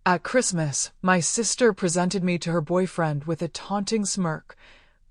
At Christmas, my sister presented me to her boyfriend with a taunting smirk.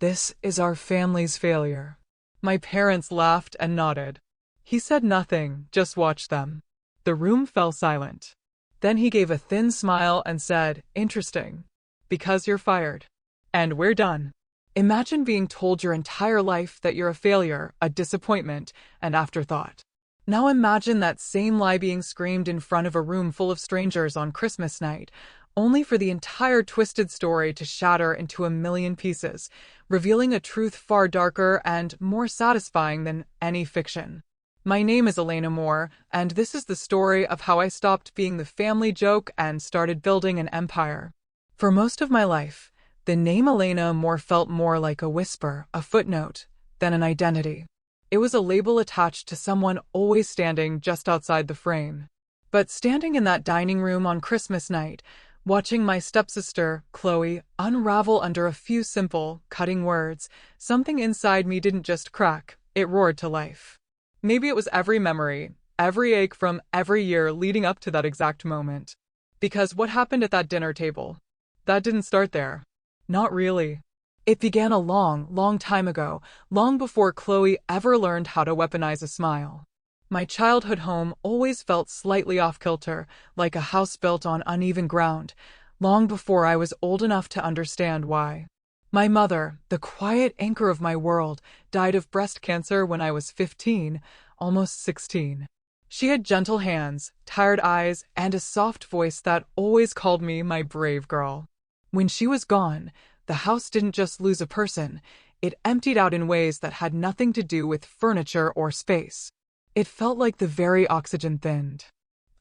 This is our family's failure. My parents laughed and nodded. He said nothing, just watched them. The room fell silent. Then he gave a thin smile and said, "Interesting. Because you're fired. And we're done." Imagine being told your entire life that you're a failure, a disappointment, an afterthought. Now imagine that same lie being screamed in front of a room full of strangers on Christmas night, only for the entire twisted story to shatter into a million pieces, revealing a truth far darker and more satisfying than any fiction. My name is Elena Moore, and this is the story of how I stopped being the family joke and started building an empire. For most of my life, the name Elena Moore felt more like a whisper, a footnote, than an identity. It was a label attached to someone always standing just outside the frame. But standing in that dining room on Christmas night, watching my stepsister, Chloe, unravel under a few simple, cutting words, something inside me didn't just crack, it roared to life. Maybe it was every memory, every ache from every year leading up to that exact moment. Because what happened at that dinner table? That didn't start there. Not really. It began a long, long time ago, long before Chloe ever learned how to weaponize a smile. My childhood home always felt slightly off-kilter, like a house built on uneven ground, long before I was old enough to understand why. My mother, the quiet anchor of my world, died of breast cancer when I was 15, almost 16. She had gentle hands, tired eyes, and a soft voice that always called me my brave girl. When she was gone, the house didn't just lose a person, it emptied out in ways that had nothing to do with furniture or space. It felt like the very oxygen thinned.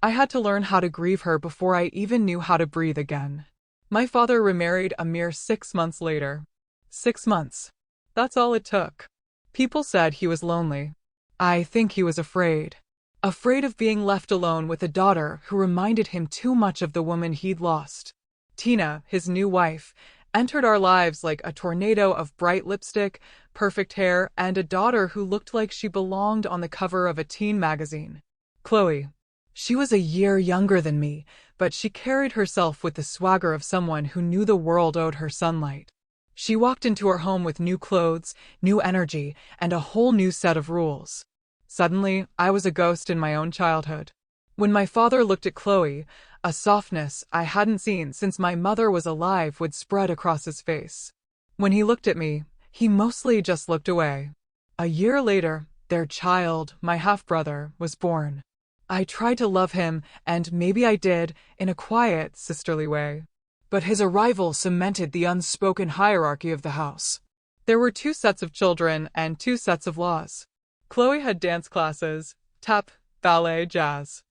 I had to learn how to grieve her before I even knew how to breathe again. My father remarried a mere 6 months later. 6 months. That's all it took. People said he was lonely. I think he was afraid. Afraid of being left alone with a daughter who reminded him too much of the woman he'd lost. Tina, his new wife, entered our lives like a tornado of bright lipstick, perfect hair, and a daughter who looked like she belonged on the cover of a teen magazine. Chloe. She was a year younger than me, but she carried herself with the swagger of someone who knew the world owed her sunlight. She walked into her home with new clothes, new energy, and a whole new set of rules. Suddenly, I was a ghost in my own childhood. When my father looked at Chloe, a softness I hadn't seen since my mother was alive would spread across his face. When he looked at me, he mostly just looked away. A year later, their child, my half-brother, was born. I tried to love him, and maybe I did, in a quiet, sisterly way. But his arrival cemented the unspoken hierarchy of the house. There were 2 sets of children and 2 sets of laws. Chloe had dance classes, tap, ballet, jazz.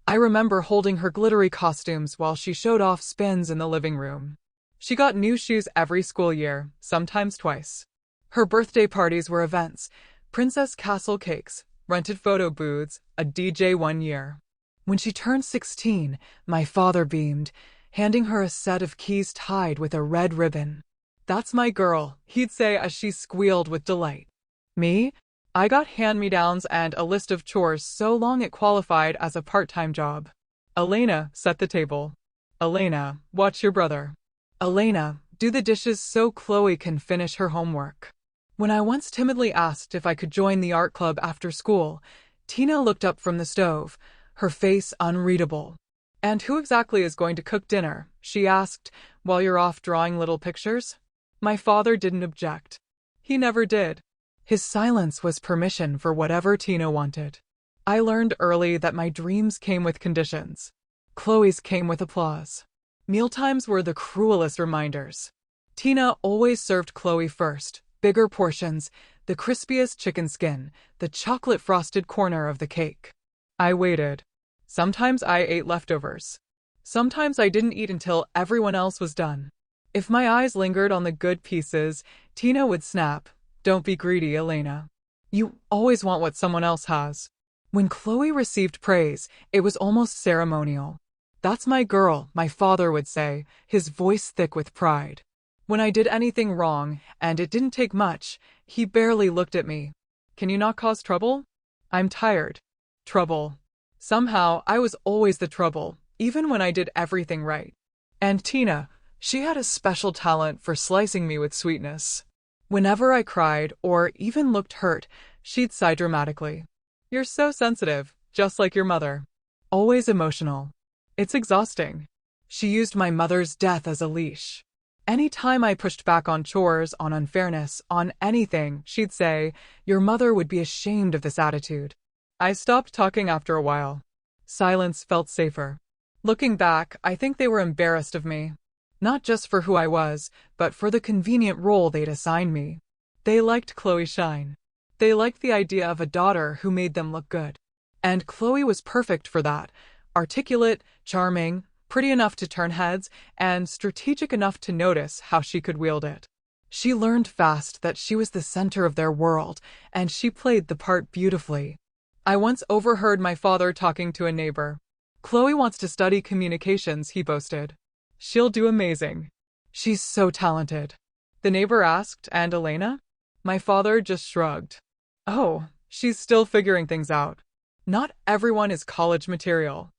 I remember holding her glittery costumes while she showed off spins in the living room. She got new shoes every school year, sometimes twice. Her birthday parties were events, Princess Castle cakes, rented photo booths, a DJ one year. When she turned 16, my father beamed, handing her a set of keys tied with a red ribbon. "That's my girl," he'd say as she squealed with delight. Me? I got hand-me-downs and a list of chores so long it qualified as a part-time job. Elena, set the table. Elena, watch your brother. Elena, do the dishes so Chloe can finish her homework. When I once timidly asked if I could join the art club after school, Tina looked up from the stove, her face unreadable. "And who exactly is going to cook dinner?" she asked, "while you're off drawing little pictures?" My father didn't object. He never did. His silence was permission for whatever Tina wanted. I learned early that my dreams came with conditions. Chloe's came with applause. Mealtimes were the cruelest reminders. Tina always served Chloe first, bigger portions, the crispiest chicken skin, the chocolate-frosted corner of the cake. I waited. Sometimes I ate leftovers. Sometimes I didn't eat until everyone else was done. If my eyes lingered on the good pieces, Tina would snap, "Don't be greedy, Elena. You always want what someone else has." When Chloe received praise, it was almost ceremonial. "That's my girl," my father would say, his voice thick with pride. When I did anything wrong, and it didn't take much, he barely looked at me. "Can you not cause trouble?" "I'm tired." Trouble. Somehow, I was always the trouble, even when I did everything right. And Tina, she had a special talent for slicing me with sweetness. Whenever I cried or even looked hurt, she'd sigh dramatically. You're so sensitive, just like your mother. Always emotional. It's exhausting. She used my mother's death as a leash. Any time I pushed back on chores, on unfairness, on anything, she'd say, your mother would be ashamed of this attitude. I stopped talking after a while. Silence felt safer. Looking back, I think they were embarrassed of me. Not just for who I was, but for the convenient role they'd assigned me. They liked Chloe's shine. They liked the idea of a daughter who made them look good. And Chloe was perfect for that. Articulate, charming, pretty enough to turn heads, and strategic enough to notice how she could wield it. She learned fast that she was the center of their world, and she played the part beautifully. I once overheard my father talking to a neighbor. Chloe wants to study communications, he boasted. She'll do amazing. She's so talented. The neighbor asked, and Elena? My father just shrugged. Oh, she's still figuring things out. Not everyone is college material.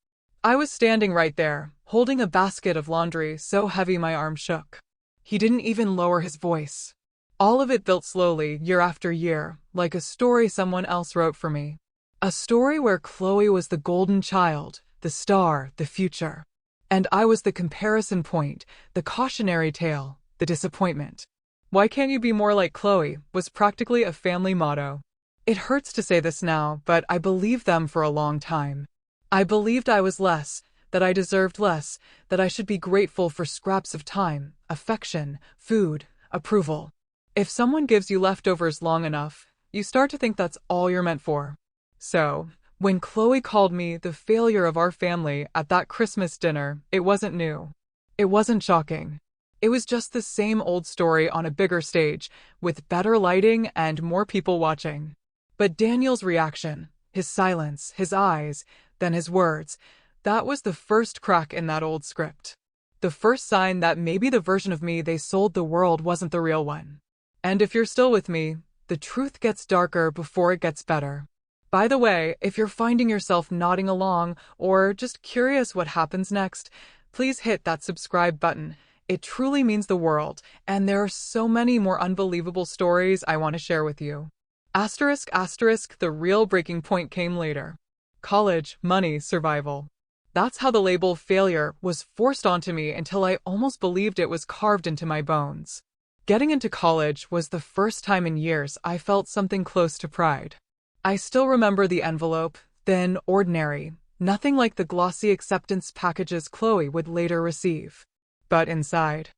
I was standing right there, holding a basket of laundry so heavy my arm shook. He didn't even lower his voice. All of it built slowly, year after year, like a story someone else wrote for me. A story where Chloe was the golden child, the star, the future. And I was the comparison point, the cautionary tale, the disappointment. Why can't you be more like Chloe was practically a family motto. It hurts to say this now, but I believed them for a long time. I believed I was less, that I deserved less, that I should be grateful for scraps of time, affection, food, approval. If someone gives you leftovers long enough, you start to think that's all you're meant for. So, when Chloe called me the failure of our family at that Christmas dinner, it wasn't new. It wasn't shocking. It was just the same old story on a bigger stage, with better lighting and more people watching. But Daniel's reaction, his silence, his eyes, then his words, that was the first crack in that old script. The first sign that maybe the version of me they sold the world wasn't the real one. And if you're still with me, the truth gets darker before it gets better. By the way, if you're finding yourself nodding along or just curious what happens next, please hit that subscribe button. It truly means the world, and there are so many more unbelievable stories I want to share with you. Asterisk, the real breaking point came later. College, money, survival. That's how the label failure was forced onto me until I almost believed it was carved into my bones. Getting into college was the first time in years I felt something close to pride. I still remember the envelope, thin, ordinary, nothing like the glossy acceptance packages Chloe would later receive. But inside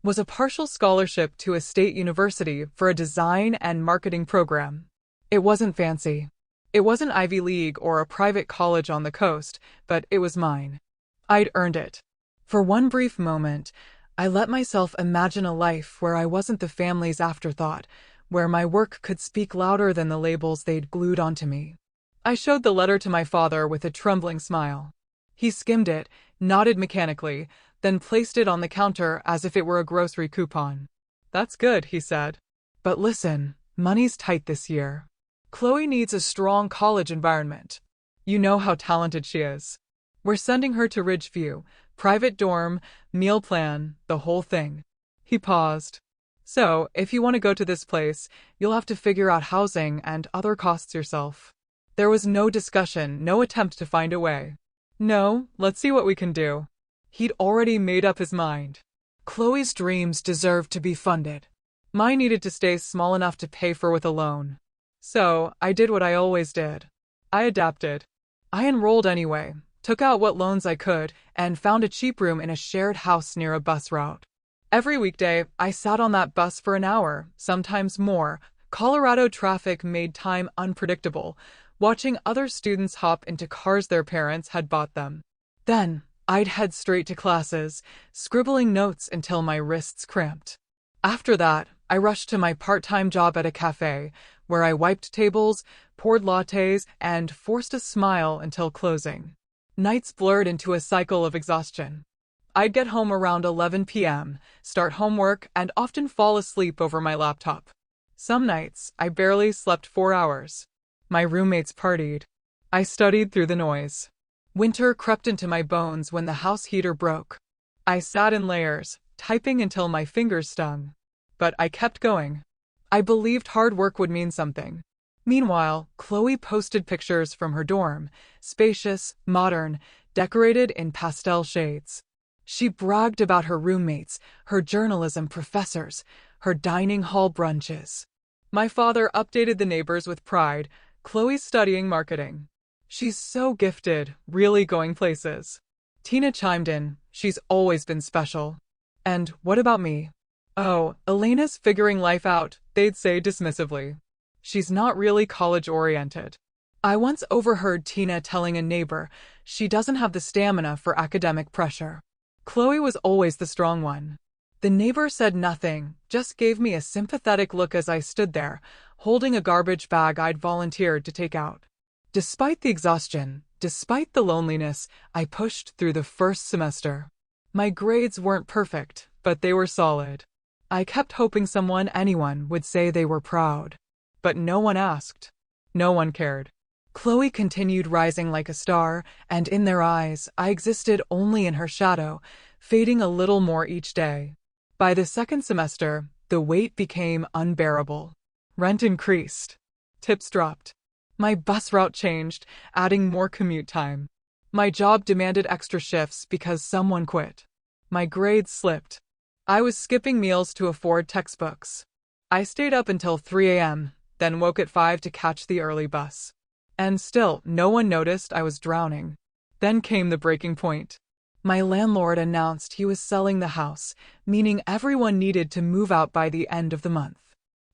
was a partial scholarship to a state university for a design and marketing program. It wasn't fancy. It wasn't Ivy League or a private college on the coast, but it was mine. I'd earned it. For one brief moment, I let myself imagine a life where I wasn't the family's afterthought, where my work could speak louder than the labels they'd glued onto me. I showed the letter to my father with a trembling smile. He skimmed it, nodded mechanically, then placed it on the counter as if it were a grocery coupon. That's good, he said. But listen, money's tight this year. Chloe needs a strong college environment. You know how talented she is. We're sending her to Ridgeview, private dorm, meal plan, the whole thing. He paused. So, if you want to go to this place, you'll have to figure out housing and other costs yourself. There was no discussion, no attempt to find a way. No, let's see what we can do. He'd already made up his mind. Chloe's dreams deserved to be funded. Mine needed to stay small enough to pay for with a loan. So, I did what I always did. I adapted. I enrolled anyway, took out what loans I could, and found a cheap room in a shared house near a bus route. Every weekday, I sat on that bus for an hour, sometimes more. Colorado traffic made time unpredictable, watching other students hop into cars their parents had bought them. Then, I'd head straight to classes, scribbling notes until my wrists cramped. After that, I rushed to my part-time job at a cafe, where I wiped tables, poured lattes, and forced a smile until closing. Nights blurred into a cycle of exhaustion. I'd get home around 11 p.m., start homework, and often fall asleep over my laptop. Some nights, I barely slept 4 hours. My roommates partied. I studied through the noise. Winter crept into my bones when the house heater broke. I sat in layers, typing until my fingers stung. But I kept going. I believed hard work would mean something. Meanwhile, Chloe posted pictures from her dorm, spacious, modern, decorated in pastel shades. She bragged about her roommates, her journalism professors, her dining hall brunches. My father updated the neighbors with pride. Chloe's studying marketing. She's so gifted, really going places. Tina chimed in. She's always been special. And what about me? Oh, Elena's figuring life out, they'd say dismissively. She's not really college-oriented. I once overheard Tina telling a neighbor she doesn't have the stamina for academic pressure. Chloe was always the strong one. The neighbor said nothing, just gave me a sympathetic look as I stood there, holding a garbage bag I'd volunteered to take out. Despite the exhaustion, despite the loneliness, I pushed through the first semester. My grades weren't perfect, but they were solid. I kept hoping anyone would say they were proud. But no one asked. No one cared. Chloe continued rising like a star, and in their eyes, I existed only in her shadow, fading a little more each day. By the second semester, the weight became unbearable. Rent increased. Tips dropped. My bus route changed, adding more commute time. My job demanded extra shifts because someone quit. My grades slipped. I was skipping meals to afford textbooks. I stayed up until 3 a.m., then woke at 5 to catch the early bus. And still, no one noticed I was drowning. Then came the breaking point. My landlord announced he was selling the house, meaning everyone needed to move out by the end of the month.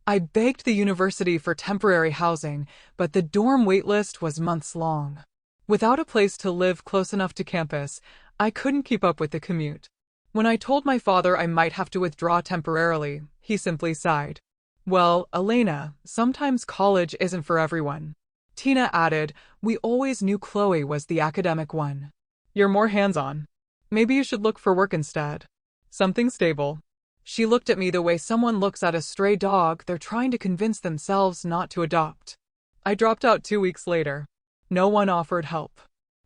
I begged the university for temporary housing, but the dorm waitlist was months long. Without a place to live close enough to campus, I couldn't keep up with the commute. When I told my father I might have to withdraw temporarily, he simply sighed. Well, Elena, sometimes college isn't for everyone. Tina added, we always knew Chloe was the academic one. You're more hands-on. Maybe you should look for work instead. Something stable. She looked at me the way someone looks at a stray dog they're trying to convince themselves not to adopt. I dropped out 2 weeks later. No one offered help.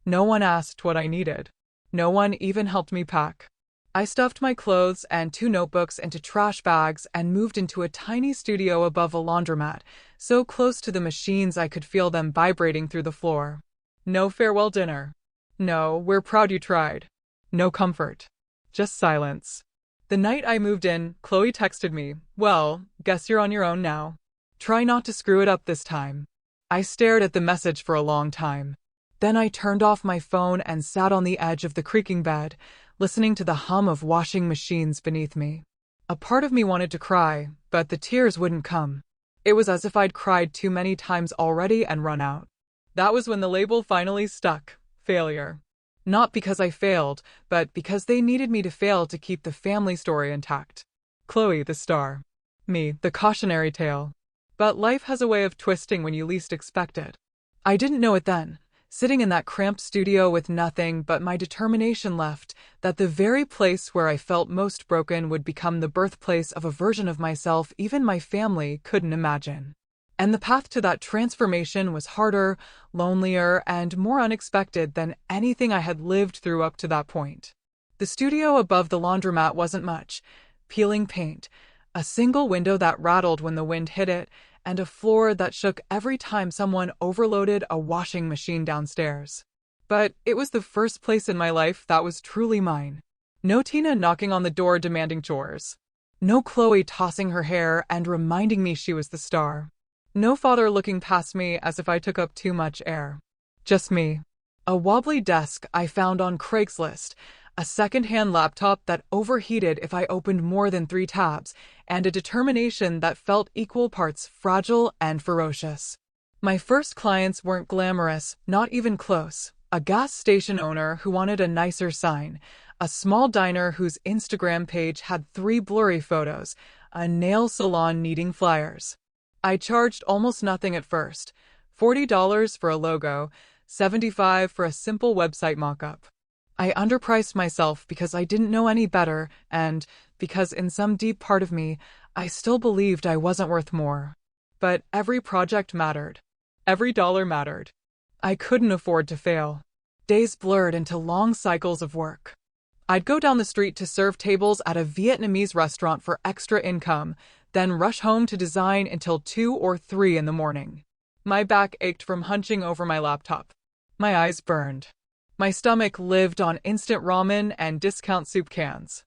No one asked what I needed. No one even helped me pack. I stuffed my clothes and 2 notebooks into trash bags and moved into a tiny studio above a laundromat, so close to the machines I could feel them vibrating through the floor. No farewell dinner. No, we're proud you tried. No comfort. Just silence. The night I moved in, Chloe texted me, well, guess you're on your own now. Try not to screw it up this time. I stared at the message for a long time. Then I turned off my phone and sat on the edge of the creaking bed, listening to the hum of washing machines beneath me. A part of me wanted to cry, but the tears wouldn't come. It was as if I'd cried too many times already and run out. That was when the label finally stuck. Failure. Not because I failed, but because they needed me to fail to keep the family story intact. Chloe, the star. Me, the cautionary tale. But life has a way of twisting when you least expect it. I didn't know it then, sitting in that cramped studio with nothing but my determination left, that the very place where I felt most broken would become the birthplace of a version of myself even my family couldn't imagine. And the path to that transformation was harder, lonelier, and more unexpected than anything I had lived through up to that point. The studio above the laundromat wasn't much. Peeling paint, a single window that rattled when the wind hit it, and a floor that shook every time someone overloaded a washing machine downstairs. But it was the first place in my life that was truly mine. No Tina knocking on the door demanding chores. No Chloe tossing her hair and reminding me she was the star. No father looking past me as if I took up too much air. Just me. A wobbly desk I found on Craigslist, a second-hand laptop that overheated if I opened more than 3 tabs, and a determination that felt equal parts fragile and ferocious. My first clients weren't glamorous, not even close. A gas station owner who wanted a nicer sign, a small diner whose Instagram page had 3 blurry photos, a nail salon needing flyers. I charged almost nothing at first, $40 for a logo, $75 for a simple website mock-up. I underpriced myself because I didn't know any better, and because in some deep part of me, I still believed I wasn't worth more. But every project mattered. Every dollar mattered. I couldn't afford to fail. Days blurred into long cycles of work. I'd go down the street to serve tables at a Vietnamese restaurant for extra income, then rush home to design until 2 or 3 in the morning. My back ached from hunching over my laptop. My eyes burned. My stomach lived on instant ramen and discount soup cans.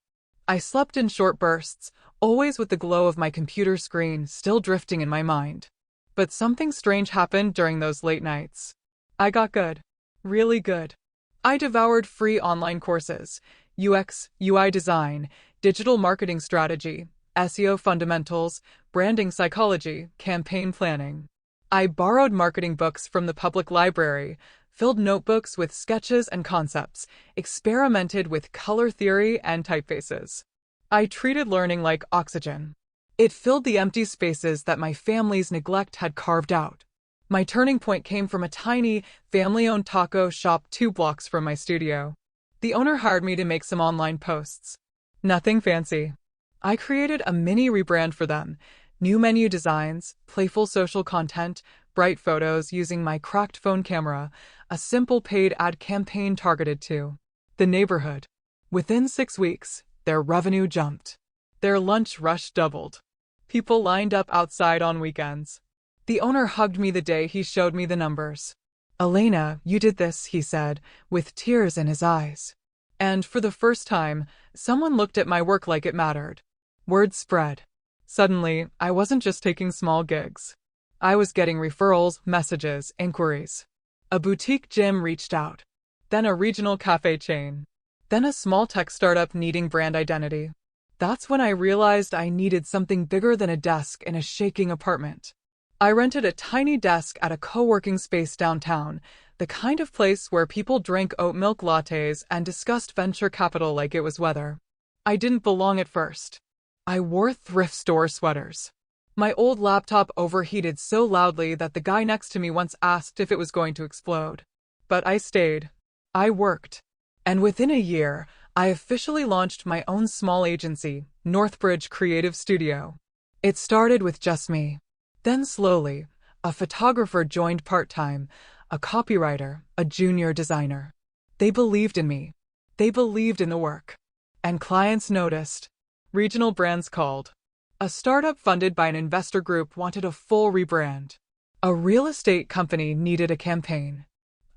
I slept in short bursts, always with the glow of my computer screen still drifting in my mind. But something strange happened during those late nights. I got good. Really good. I devoured free online courses: UX, UI design, digital marketing strategy, SEO fundamentals, branding psychology, campaign planning. I borrowed marketing books from the public library, filled notebooks with sketches and concepts, experimented with color theory and typefaces. I treated learning like oxygen. It filled the empty spaces that my family's neglect had carved out. My turning point came from a tiny, family-owned taco shop 2 blocks from my studio. The owner hired me to make some online posts. Nothing fancy. I created a mini rebrand for them: new menu designs, playful social content, bright photos using my cracked phone camera, a simple paid ad campaign targeted to the neighborhood. Within 6 weeks, their revenue jumped. Their lunch rush doubled. People lined up outside on weekends. The owner hugged me the day he showed me the numbers. "Elena, you did this," he said, with tears in his eyes. And for the first time, someone looked at my work like it mattered. Word spread. Suddenly, I wasn't just taking small gigs. I was getting referrals, messages, inquiries. A boutique gym reached out. Then a regional cafe chain. Then a small tech startup needing brand identity. That's when I realized I needed something bigger than a desk in a shaking apartment. I rented a tiny desk at a co-working space downtown, the kind of place where people drank oat milk lattes and discussed venture capital like it was weather. I didn't belong at first. I wore thrift store sweaters. My old laptop overheated so loudly that the guy next to me once asked if it was going to explode. But I stayed. I worked. And within a year, I officially launched my own small agency, Northbridge Creative Studio. It started with just me. Then slowly, a photographer joined part-time, a copywriter, a junior designer. They believed in me. They believed in the work. And clients noticed. Regional brands called. A startup funded by an investor group wanted a full rebrand. A real estate company needed a campaign.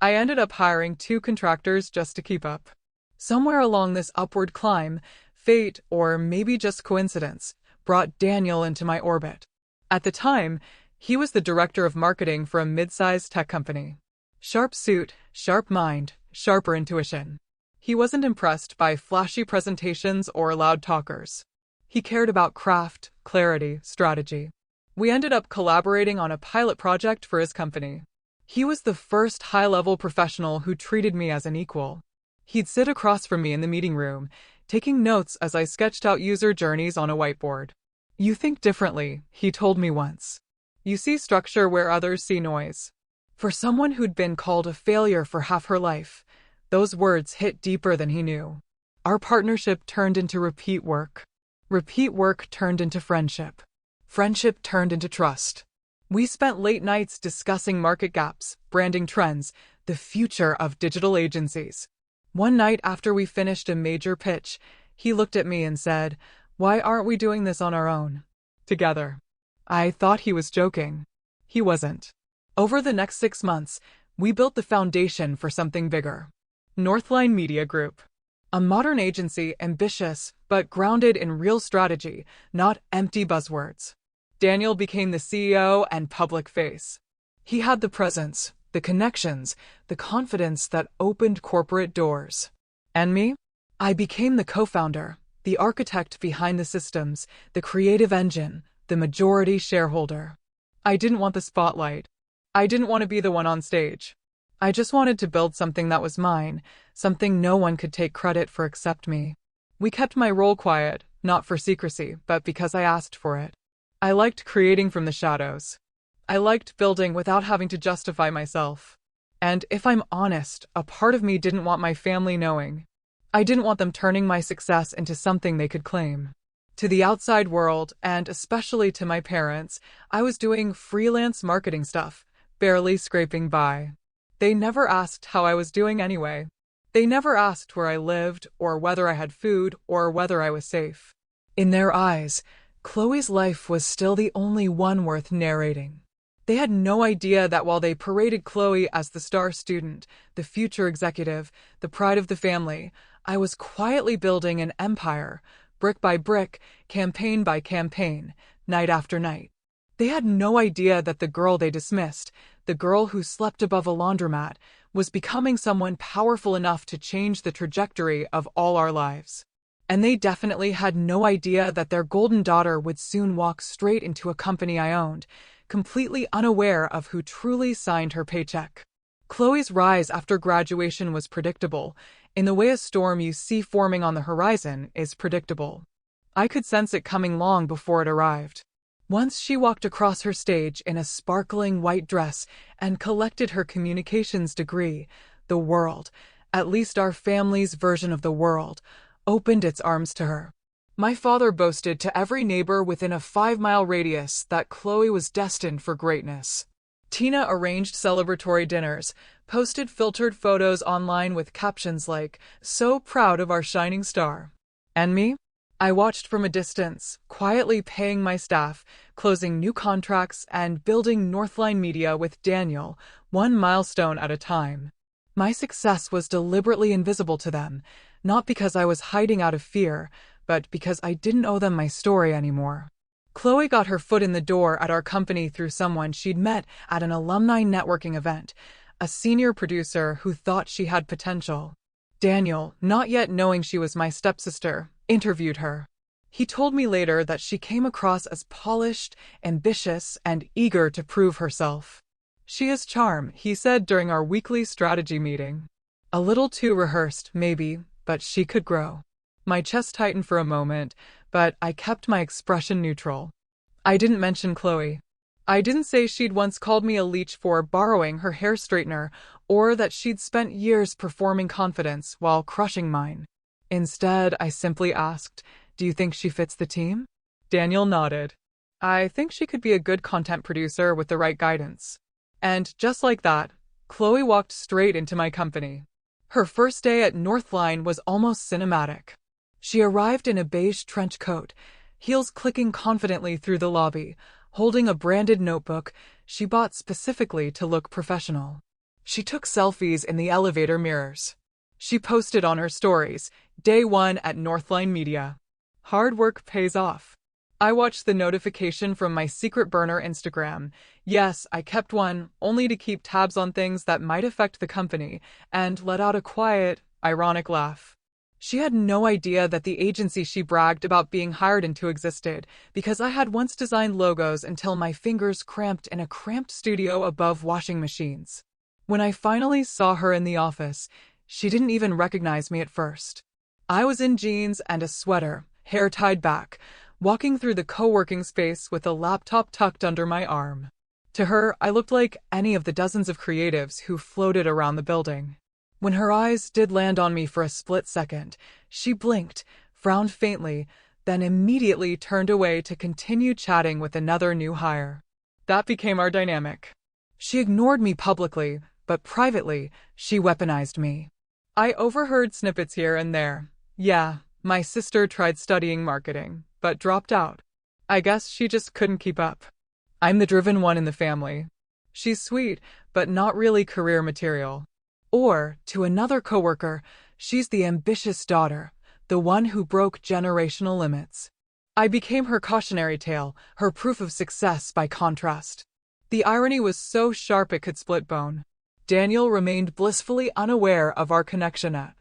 I ended up hiring 2 contractors just to keep up. Somewhere along this upward climb, fate, or maybe just coincidence, brought Daniel into my orbit. At the time, he was the director of marketing for a mid-sized tech company. Sharp suit, sharp mind, sharper intuition. He wasn't impressed by flashy presentations or loud talkers. He cared about craft, clarity, strategy. We ended up collaborating on a pilot project for his company. He was the first high-level professional who treated me as an equal. He'd sit across from me in the meeting room, taking notes as I sketched out user journeys on a whiteboard. "You think differently," he told me once. "You see structure where others see noise." For someone who'd been called a failure for half her life, those words hit deeper than he knew. Our partnership turned into repeat work. Repeat work turned into friendship. Friendship turned into trust. We spent late nights discussing market gaps, branding trends, the future of digital agencies. One night after we finished a major pitch, he looked at me and said, "Why aren't we doing this on our own? Together?" I thought he was joking. He wasn't. Over the next 6 months, we built the foundation for something bigger. Northline Media Group. A modern agency, ambitious, but grounded in real strategy, not empty buzzwords. Daniel became the CEO and public face. He had the presence, the connections, the confidence that opened corporate doors. And me? I became the co-founder, the architect behind the systems, the creative engine, the majority shareholder. I didn't want the spotlight. I didn't want to be the one on stage. I just wanted to build something that was mine, something no one could take credit for except me. We kept my role quiet, not for secrecy, but because I asked for it. I liked creating from the shadows. I liked building without having to justify myself. And if I'm honest, a part of me didn't want my family knowing. I didn't want them turning my success into something they could claim. To the outside world, and especially to my parents, I was doing freelance marketing stuff, barely scraping by. They never asked how I was doing anyway. They never asked where I lived, or whether I had food, or whether I was safe. In their eyes, Chloe's life was still the only one worth narrating. They had no idea that while they paraded Chloe as the star student, the future executive, the pride of the family, I was quietly building an empire, brick by brick, campaign by campaign, night after night. They had no idea that the girl they dismissed, the girl who slept above a laundromat, was becoming someone powerful enough to change the trajectory of all our lives. And they definitely had no idea that their golden daughter would soon walk straight into a company I owned, completely unaware of who truly signed her paycheck. Chloe's rise after graduation was predictable, in the way a storm you see forming on the horizon is predictable. I could sense it coming long before it arrived. Once she walked across her stage in a sparkling white dress and collected her communications degree, the world, at least our family's version of the world, opened its arms to her. My father boasted to every neighbor within a 5-mile radius that Chloe was destined for greatness. Tina arranged celebratory dinners, posted filtered photos online with captions like, "So proud of our shining star." And me? I watched from a distance, quietly paying my staff, closing new contracts, and building Northline Media with Daniel, one milestone at a time. My success was deliberately invisible to them, not because I was hiding out of fear, but because I didn't owe them my story anymore. Chloe got her foot in the door at our company through someone she'd met at an alumni networking event, a senior producer who thought she had potential. Daniel, not yet knowing she was my stepsister, interviewed her. He told me later that she came across as polished, ambitious, and eager to prove herself. "She has charm," he said during our weekly strategy meeting. A little too rehearsed, maybe, but she could grow. My chest tightened for a moment, but I kept my expression neutral. I didn't mention Chloe. I didn't say she'd once called me a leech for borrowing her hair straightener, or that she'd spent years performing confidence while crushing mine. Instead, I simply asked, "Do you think she fits the team?" Daniel nodded. "I think she could be a good content producer with the right guidance." And just like that, Chloe walked straight into my company. Her first day at Northline was almost cinematic. She arrived in a beige trench coat, heels clicking confidently through the lobby, holding a branded notebook she bought specifically to look professional. She took selfies in the elevator mirrors. She posted on her stories, "Day 1 at Northline Media. Hard work pays off." I watched the notification from my secret burner Instagram. Yes, I kept one, only to keep tabs on things that might affect the company, and let out a quiet, ironic laugh. She had no idea that the agency she bragged about being hired into existed, because I had once designed logos until my fingers cramped in a cramped studio above washing machines. When I finally saw her in the office, she didn't even recognize me at first. I was in jeans and a sweater, hair tied back, walking through the co-working space with a laptop tucked under my arm. To her, I looked like any of the dozens of creatives who floated around the building. When her eyes did land on me for a split second, she blinked, frowned faintly, then immediately turned away to continue chatting with another new hire. That became our dynamic. She ignored me publicly, but privately, she weaponized me. I overheard snippets here and there. Yeah, my sister tried studying marketing, but dropped out. I guess she just couldn't keep up. I'm the driven one in the family. She's sweet, but not really career material. Or, to another coworker, she's the ambitious daughter, the one who broke generational limits. I became her cautionary tale, her proof of success by contrast. The irony was so sharp it could split bone. Daniel remained blissfully unaware of our connection at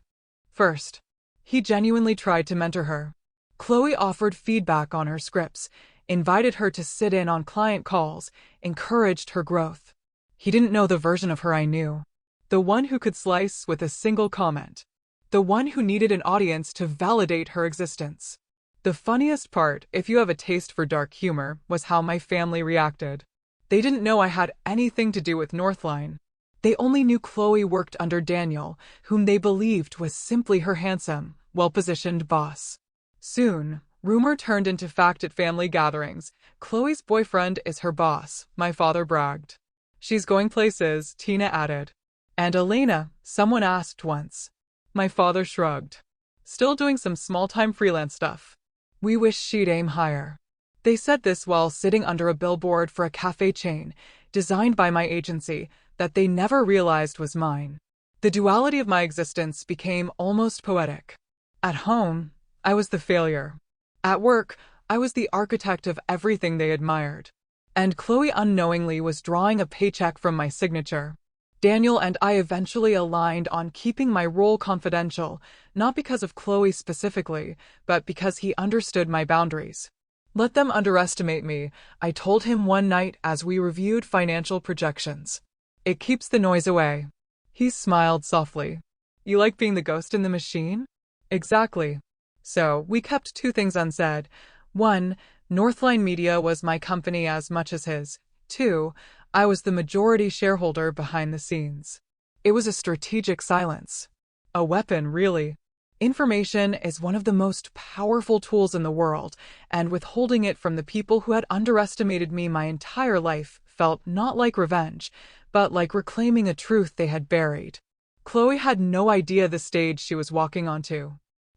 first. He genuinely tried to mentor her. Chloe offered feedback on her scripts, invited her to sit in on client calls, encouraged her growth. He didn't know the version of her I knew. The one who could slice with a single comment. The one who needed an audience to validate her existence. The funniest part, if you have a taste for dark humor, was how my family reacted. They didn't know I had anything to do with Northline. They only knew Chloe worked under Daniel, whom they believed was simply her handsome, well-positioned boss. Soon, rumor turned into fact at family gatherings. Chloe's boyfriend is her boss, my father bragged. She's going places, Tina added. And Elena, someone asked once. My father shrugged. Still doing some small-time freelance stuff. We wish she'd aim higher. They said this while sitting under a billboard for a cafe chain, designed by my agency, that they never realized was mine. The duality of my existence became almost poetic. At home, I was the failure. At work, I was the architect of everything they admired. And Chloe unknowingly was drawing a paycheck from my signature. Daniel and I eventually aligned on keeping my role confidential, not because of Chloe specifically, but because he understood my boundaries. Let them underestimate me, I told him one night as we reviewed financial projections. It keeps the noise away. He smiled softly. You like being the ghost in the machine? Exactly. So, we kept two things unsaid. 1. Northline Media was my company as much as his. 2. I was the majority shareholder behind the scenes. It was a strategic silence. A weapon, really. Information is one of the most powerful tools in the world, and withholding it from the people who had underestimated me my entire life felt not like revenge, but like reclaiming a truth they had buried. Chloe had no idea the stage she was walking onto.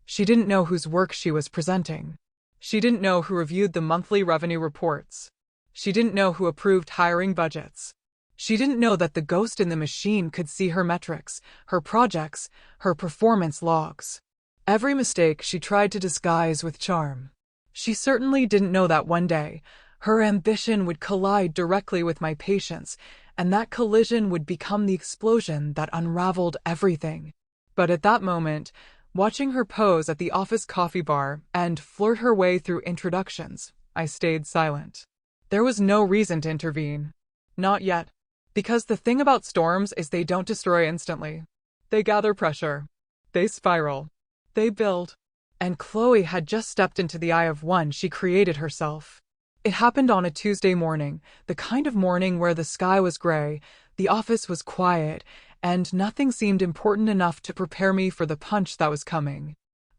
She didn't know whose work she was presenting. She didn't know who reviewed the monthly revenue reports. She didn't know who approved hiring budgets. She didn't know that the ghost in the machine could see her metrics, her projects, her performance logs. Every mistake she tried to disguise with charm. She certainly didn't know that one day, her ambition would collide directly with my patience, and that collision would become the explosion that unraveled everything. But at that moment, watching her pose at the office coffee bar and flirt her way through introductions, I stayed silent. There was no reason to intervene. Not yet. Because the thing about storms is they don't destroy instantly. They gather pressure. They spiral. They build. And Chloe had just stepped into the eye of one she created herself. It happened on a Tuesday morning, the kind of morning where the sky was gray, the office was quiet, and nothing seemed important enough to prepare me for the punch that was coming.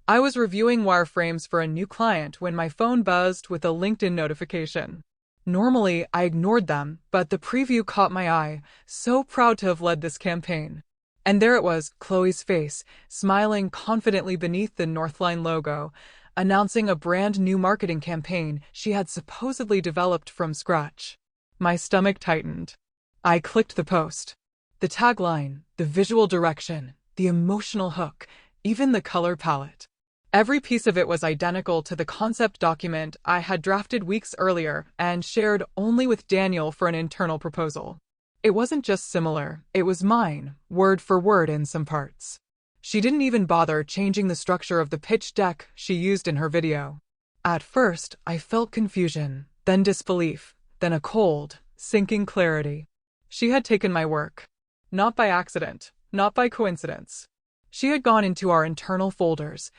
I was reviewing wireframes for a new client when my phone buzzed with a LinkedIn notification. Normally, I ignored them, but the preview caught my eye, so proud to have led this campaign. And there it was, Chloe's face, smiling confidently beneath the Northline logo, announcing a brand new marketing campaign she had supposedly developed from scratch. My stomach tightened. I clicked the post. The tagline, the visual direction, the emotional hook, even the color palette. Every piece of it was identical to the concept document I had drafted weeks earlier and shared only with Daniel for an internal proposal. It wasn't just similar, it was mine, word for word in some parts. She didn't even bother changing the structure of the pitch deck she used in her video. At first, I felt confusion, then disbelief, then a cold, sinking clarity. She had taken my work. Not by accident, not by coincidence. She had gone into our internal folders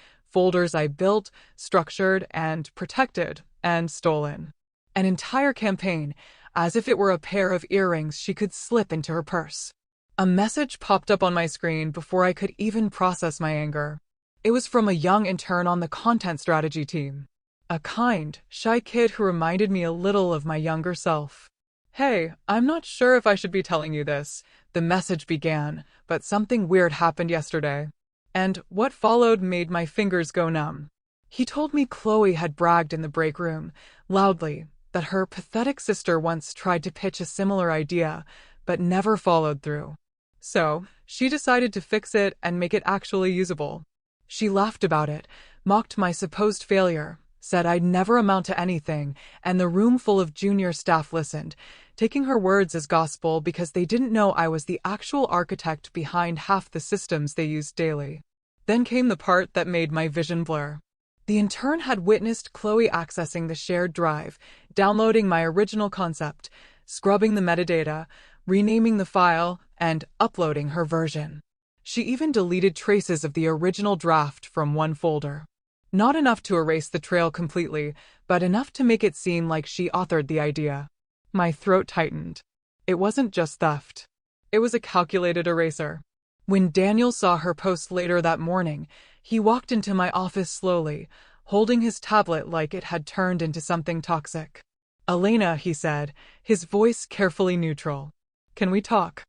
I built, structured, and protected, and stolen. An entire campaign, as if it were a pair of earrings she could slip into her purse. A message popped up on my screen before I could even process my anger. It was from a young intern on the content strategy team. A kind, shy kid who reminded me a little of my younger self. Hey, I'm not sure if I should be telling you this, the message began, but something weird happened yesterday. And what followed made my fingers go numb. He told me Chloe had bragged in the break room, loudly, that her pathetic sister once tried to pitch a similar idea, but never followed through. So, she decided to fix it and make it actually usable. She laughed about it, mocked my supposed failure, said I'd never amount to anything, and the room full of junior staff listened, taking her words as gospel because they didn't know I was the actual architect behind half the systems they used daily. Then came the part that made my vision blur. The intern had witnessed Chloe accessing the shared drive, downloading my original concept, scrubbing the metadata, renaming the file, and uploading her version. She even deleted traces of the original draft from one folder. Not enough to erase the trail completely, but enough to make it seem like she authored the idea. My throat tightened. It wasn't just theft. It was a calculated eraser. When Daniel saw her post later that morning, he walked into my office slowly, holding his tablet like it had turned into something toxic. Elena, he said, his voice carefully neutral. Can we talk?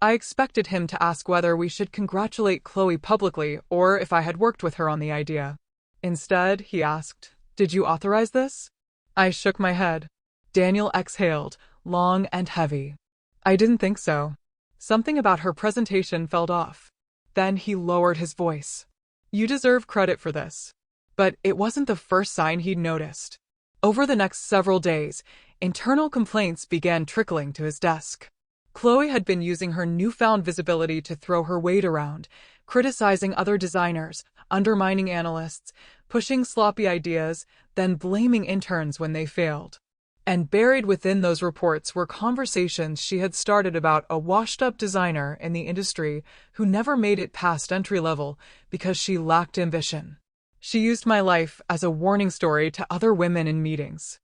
I expected him to ask whether we should congratulate Chloe publicly or if I had worked with her on the idea. Instead, he asked, "Did you authorize this?" I shook my head. Daniel exhaled, long and heavy. "I didn't think so." Something about her presentation felt off. Then he lowered his voice. "You deserve credit for this." But it wasn't the first sign he'd noticed. Over the next several days, internal complaints began trickling to his desk. Chloe had been using her newfound visibility to throw her weight around, criticizing other designers, undermining analysts, pushing sloppy ideas, then blaming interns when they failed. And buried within those reports were conversations she had started about a washed-up designer in the industry who never made it past entry level because she lacked ambition. She used my life as a warning story to other women in meetings.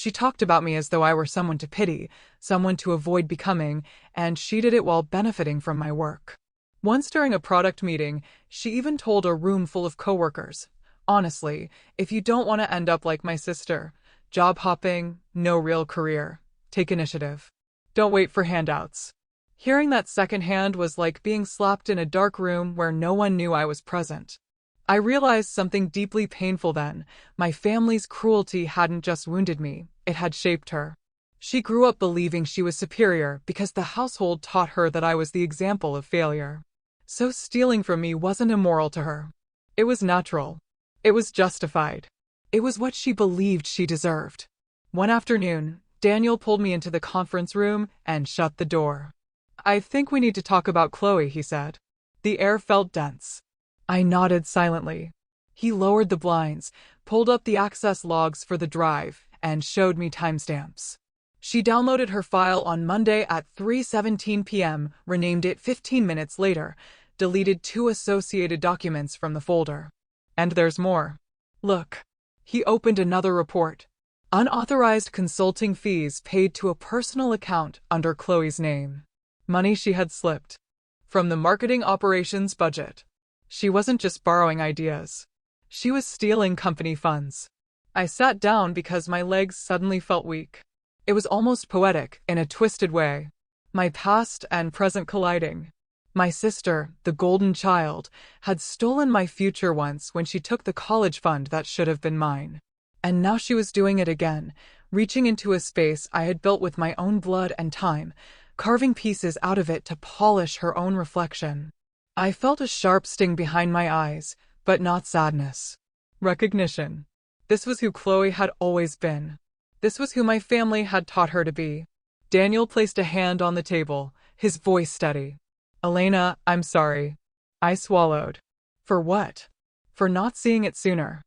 She talked about me as though I were someone to pity, someone to avoid becoming, and she did it while benefiting from my work. Once during a product meeting, she even told a room full of coworkers, "Honestly, if you don't want to end up like my sister, job hopping, no real career, take initiative. Don't wait for handouts." Hearing that secondhand was like being slapped in a dark room where no one knew I was present. I realized something deeply painful then. My family's cruelty hadn't just wounded me, it had shaped her. She grew up believing she was superior because the household taught her that I was the example of failure. So stealing from me wasn't immoral to her. It was natural. It was justified. It was what she believed she deserved. One afternoon, Daniel pulled me into the conference room and shut the door. "I think we need to talk about Chloe," he said. The air felt dense. I nodded silently. He lowered the blinds, pulled up the access logs for the drive, and showed me timestamps. She downloaded her file on Monday at 3:17 p.m., renamed it 15 minutes later, deleted 2 associated documents from the folder. And there's more. Look. He opened another report. Unauthorized consulting fees paid to a personal account under Chloe's name. Money she had slipped from the marketing operations budget. She wasn't just borrowing ideas. She was stealing company funds. I sat down because my legs suddenly felt weak. It was almost poetic in a twisted way. My past and present colliding. My sister, the golden child, had stolen my future once when she took the college fund that should have been mine. And now she was doing it again, reaching into a space I had built with my own blood and time, carving pieces out of it to polish her own reflection. I felt a sharp sting behind my eyes, but not sadness. Recognition. This was who Chloe had always been. This was who my family had taught her to be. Daniel placed a hand on the table, his voice steady. "Elena, I'm sorry." I swallowed. For what? For not seeing it sooner.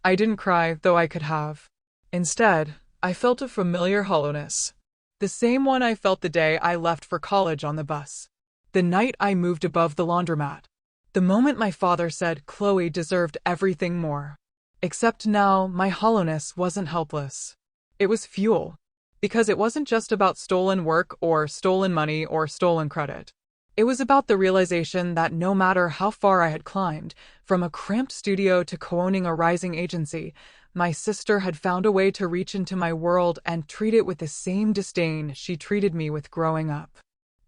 I didn't cry, though I could have. Instead, I felt a familiar hollowness. The same one I felt the day I left for college on the bus. The night I moved above the laundromat. The moment my father said Chloe deserved everything more. Except now, my hollowness wasn't helpless. It was fuel. Because it wasn't just about stolen work or stolen money or stolen credit. It was about the realization that no matter how far I had climbed, from a cramped studio to co-owning a rising agency, my sister had found a way to reach into my world and treat it with the same disdain she treated me with growing up.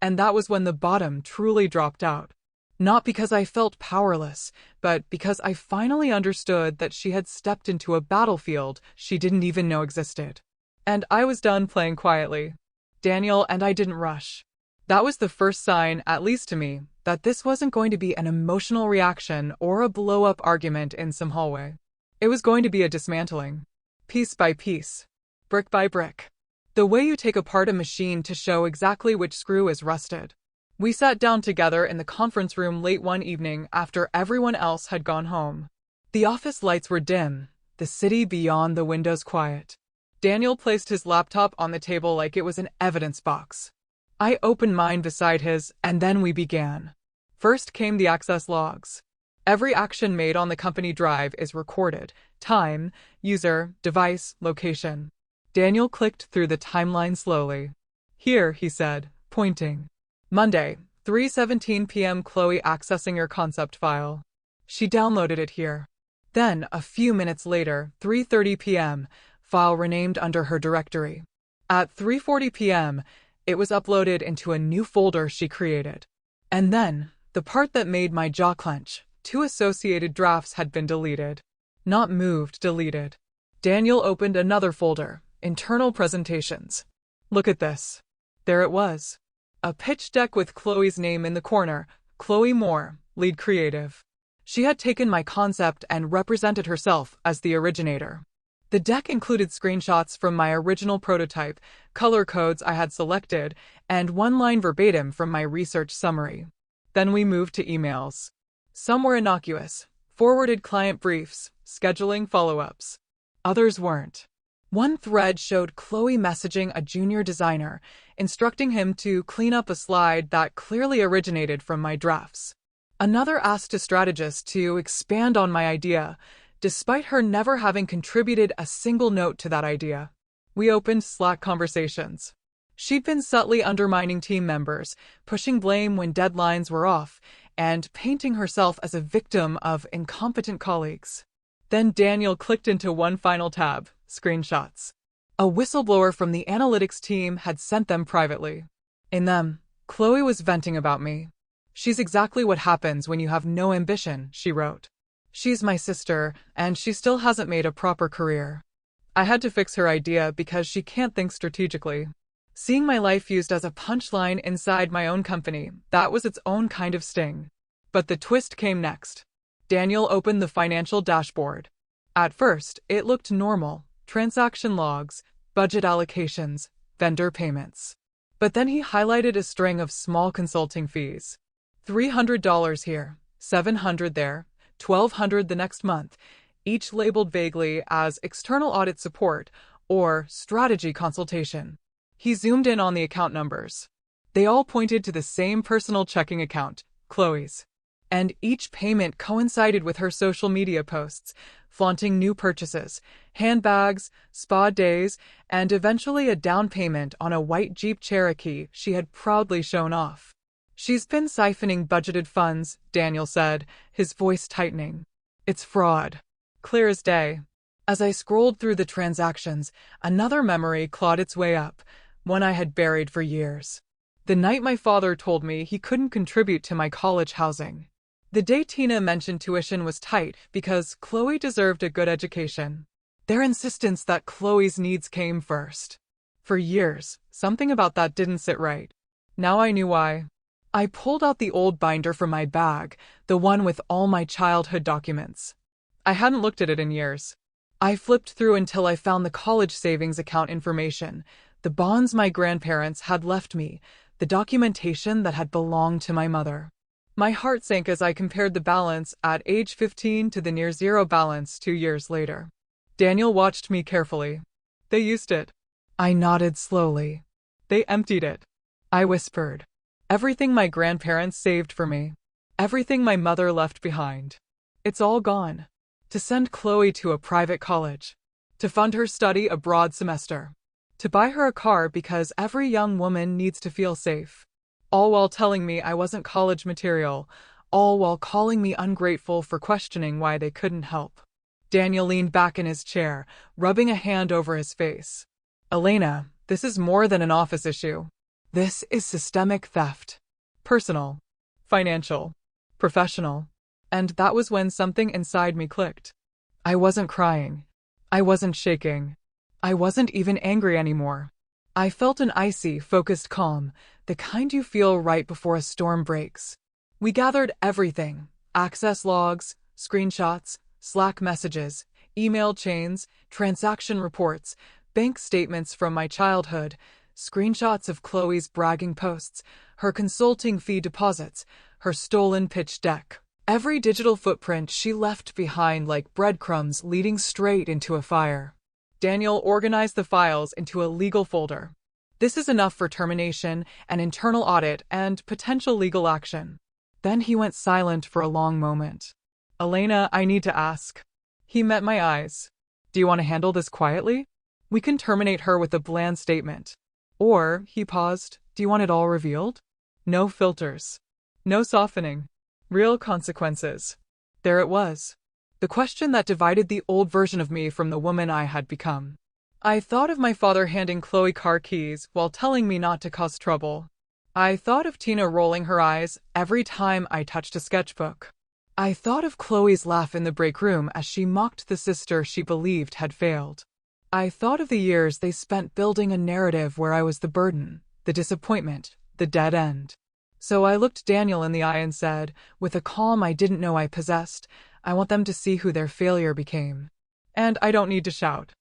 And that was when the bottom truly dropped out. Not because I felt powerless, but because I finally understood that she had stepped into a battlefield she didn't even know existed. And I was done playing quietly. Daniel and I didn't rush. That was the first sign, at least to me, that this wasn't going to be an emotional reaction or a blow-up argument in some hallway. It was going to be a dismantling. Piece by piece. Brick by brick. The way you take apart a machine to show exactly which screw is rusted. We sat down together in the conference room late one evening after everyone else had gone home. The office lights were dim, the city beyond the windows quiet. Daniel placed his laptop on the table like it was an evidence box. I opened mine beside his, and then we began. First came the access logs. Every action made on the company drive is recorded: time, user, device, location. Daniel clicked through the timeline slowly. "Here," he said, pointing. "Monday, 3:17 p.m. Chloe accessing your concept file. She downloaded it here." Then, a few minutes later, 3:30 p.m., file renamed under her directory. At 3:40 p.m., It was uploaded into a new folder she created. And then, the part that made my jaw clench, 2 associated drafts had been deleted. Not moved, deleted. Daniel opened another folder, internal presentations. Look at this. There it was. A pitch deck with Chloe's name in the corner, Chloe Moore, lead creative. She had taken my concept and represented herself as the originator. The deck included screenshots from my original prototype, color codes I had selected, and one line verbatim from my research summary. Then we moved to emails. Some were innocuous, forwarded client briefs, scheduling follow-ups. Others weren't. One thread showed Chloe messaging a junior designer, instructing him to clean up a slide that clearly originated from my drafts. Another asked a strategist to expand on my idea, despite her never having contributed a single note to that idea. We opened Slack conversations. She'd been subtly undermining team members, pushing blame when deadlines were off, and painting herself as a victim of incompetent colleagues. Then Daniel clicked into one final tab, screenshots. A whistleblower from the analytics team had sent them privately. In them, Chloe was venting about me. She's exactly what happens when you have no ambition, she wrote. She's my sister, and she still hasn't made a proper career. I had to fix her idea because she can't think strategically. Seeing my life used as a punchline inside my own company, that was its own kind of sting. But the twist came next. Daniel opened the financial dashboard. At first, it looked normal. Transaction logs, budget allocations, vendor payments. But then he highlighted a string of small consulting fees. $300 here, $700 there, $1,200 the next month, each labeled vaguely as external audit support or strategy consultation. He zoomed in on the account numbers. They all pointed to the same personal checking account, Chloe's. And each payment coincided with her social media posts, flaunting new purchases, handbags, spa days, and eventually a down payment on a white Jeep Cherokee she had proudly shown off. She's been siphoning budgeted funds, Daniel said, his voice tightening. It's fraud. Clear as day. As I scrolled through the transactions, another memory clawed its way up, one I had buried for years. The night my father told me he couldn't contribute to my college housing. The day Tina mentioned tuition was tight because Chloe deserved a good education. Their insistence that Chloe's needs came first. For years, something about that didn't sit right. Now I knew why. I pulled out the old binder from my bag, the one with all my childhood documents. I hadn't looked at it in years. I flipped through until I found the college savings account information, the bonds my grandparents had left me, the documentation that had belonged to my mother. My heart sank as I compared the balance at age 15 to the near zero balance 2 years later. Daniel watched me carefully. They used it. I nodded slowly. They emptied it. I whispered. Everything my grandparents saved for me. Everything my mother left behind. It's all gone. To send Chloe to a private college. To fund her study abroad semester. To buy her a car because every young woman needs to feel safe. All while telling me I wasn't college material. All while calling me ungrateful for questioning why they couldn't help. Daniel leaned back in his chair, rubbing a hand over his face. Elena, this is more than an office issue. This is systemic theft. Personal. Financial. Professional. And that was when something inside me clicked. I wasn't crying. I wasn't shaking. I wasn't even angry anymore. I felt an icy, focused calm, the kind you feel right before a storm breaks. We gathered everything: access logs, screenshots, Slack messages, email chains, transaction reports, bank statements from my childhood, screenshots of Chloe's bragging posts, her consulting fee deposits, her stolen pitch deck. Every digital footprint she left behind like breadcrumbs leading straight into a fire. Daniel organized the files into a legal folder. This is enough for termination, an internal audit, and potential legal action. Then he went silent for a long moment. Elena, I need to ask. He met my eyes. Do you want to handle this quietly? We can terminate her with a bland statement. Or, he paused, do you want it all revealed? No filters. No softening. Real consequences. There it was. The question that divided the old version of me from the woman I had become. I thought of my father handing Chloe car keys while telling me not to cause trouble. I thought of Tina rolling her eyes every time I touched a sketchbook. I thought of Chloe's laugh in the break room as she mocked the sister she believed had failed. I thought of the years they spent building a narrative where I was the burden, the disappointment, the dead end. So I looked Daniel in the eye and said, with a calm I didn't know I possessed, I want them to see who their failure became. And I don't need to shout.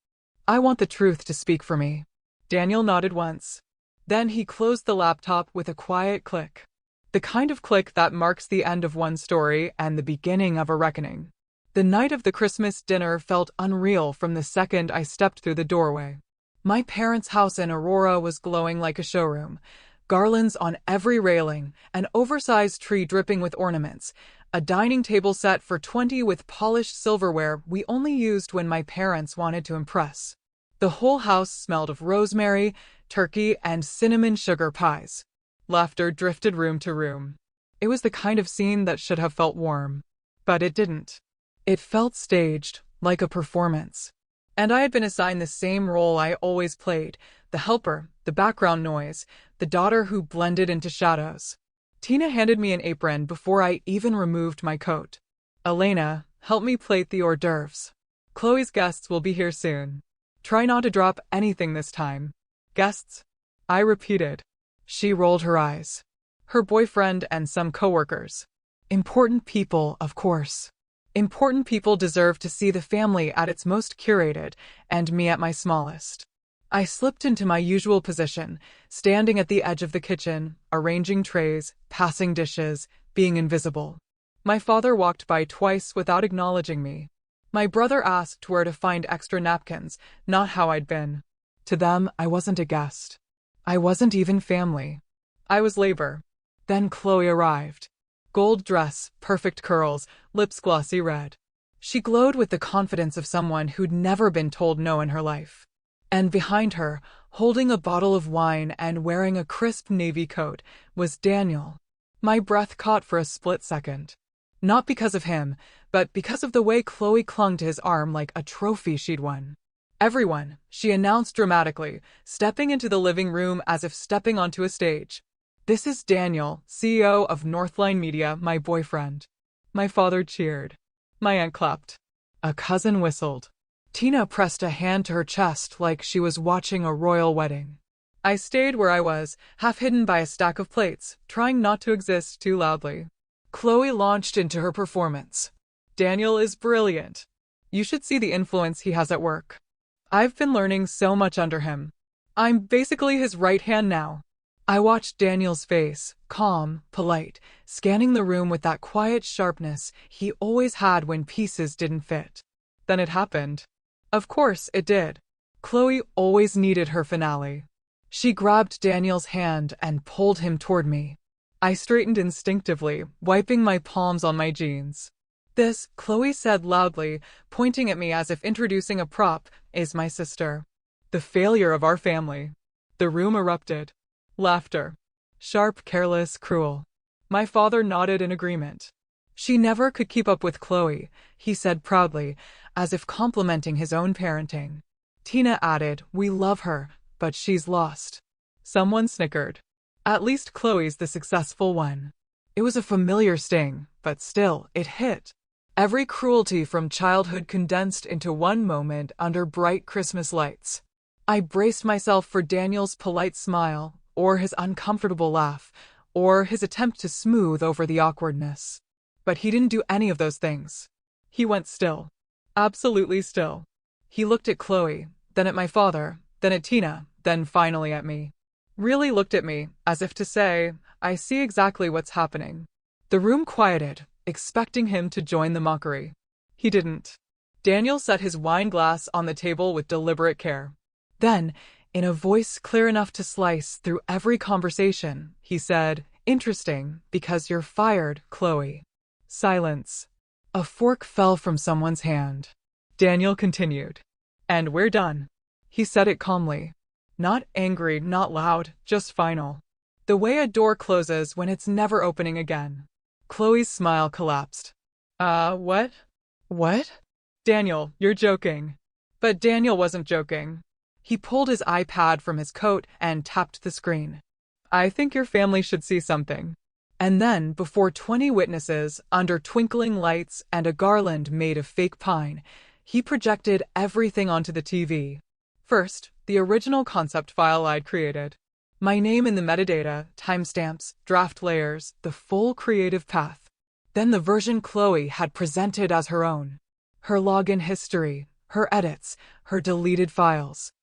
I want the truth to speak for me. Daniel nodded once. Then he closed the laptop with a quiet click. The kind of click that marks the end of one story and the beginning of a reckoning. The night of the Christmas dinner felt unreal from the second I stepped through the doorway. My parents' house in Aurora was glowing like a showroom. Garlands on every railing, an oversized tree dripping with ornaments, a dining table set for 20 with polished silverware we only used when my parents wanted to impress. The whole house smelled of rosemary, turkey, and cinnamon sugar pies. Laughter drifted room to room. It was the kind of scene that should have felt warm. But it didn't. It felt staged, like a performance. And I had been assigned the same role I always played, the helper, the background noise, the daughter who blended into shadows. Tina handed me an apron before I even removed my coat. Elena, help me plate the hors d'oeuvres. Chloe's guests will be here soon. Try not to drop anything this time. Guests? I repeated. She rolled her eyes. Her boyfriend and some coworkers. Important people, of course. Important people deserve to see the family at its most curated, and me at my smallest. I slipped into my usual position, standing at the edge of the kitchen, arranging trays, passing dishes, being invisible. My father walked by twice without acknowledging me. My brother asked where to find extra napkins, not how I'd been. To them, I wasn't a guest. I wasn't even family. I was labor. Then Chloe arrived. Gold dress, perfect curls, lips glossy red. She glowed with the confidence of someone who'd never been told no in her life. And behind her, holding a bottle of wine and wearing a crisp navy coat, was Daniel. My breath caught for a split second. Not because of him, but because of the way Chloe clung to his arm like a trophy she'd won. Everyone, she announced dramatically, stepping into the living room as if stepping onto a stage. This is Daniel, CEO of Northline Media, my boyfriend. My father cheered. My aunt clapped. A cousin whistled. Tina pressed a hand to her chest like she was watching a royal wedding. I stayed where I was, half hidden by a stack of plates, trying not to exist too loudly. Chloe launched into her performance. Daniel is brilliant. You should see the influence he has at work. I've been learning so much under him. I'm basically his right hand now. I watched Daniel's face, calm, polite, scanning the room with that quiet sharpness he always had when pieces didn't fit. Then it happened. Of course it did. Chloe always needed her finale. She grabbed Daniel's hand and pulled him toward me. I straightened instinctively, wiping my palms on my jeans. This, Chloe said loudly, pointing at me as if introducing a prop, is my sister. The failure of our family. The room erupted. Laughter. Sharp, careless, cruel. My father nodded in agreement. She never could keep up with Chloe, he said proudly, as if complimenting his own parenting. Tina added, we love her, but she's lost. Someone snickered. At least Chloe's the successful one. It was a familiar sting, but still, it hit. Every cruelty from childhood condensed into one moment under bright Christmas lights. I braced myself for Daniel's polite smile, or his uncomfortable laugh, or his attempt to smooth over the awkwardness. But he didn't do any of those things. He went still. Absolutely still. He looked at Chloe, then at my father, then at Tina, then finally at me. Really looked at me, as if to say, I see exactly what's happening. The room quieted, expecting him to join the mockery. He didn't. Daniel set his wine glass on the table with deliberate care. Then, in a voice clear enough to slice through every conversation, he said, interesting, because you're fired, Chloe. Silence. A fork fell from someone's hand. Daniel continued. And we're done. He said it calmly. Not angry, not loud, just final. The way a door closes when it's never opening again. Chloe's smile collapsed. What? What? Daniel, you're joking. But Daniel wasn't joking. He pulled his iPad from his coat and tapped the screen. I think your family should see something. And then, before 20 witnesses, under twinkling lights and a garland made of fake pine, he projected everything onto the TV. First, the original concept file I'd created. My name in the metadata, timestamps, draft layers, the full creative path. Then the version Chloe had presented as her own. Her login history, her edits, her deleted files.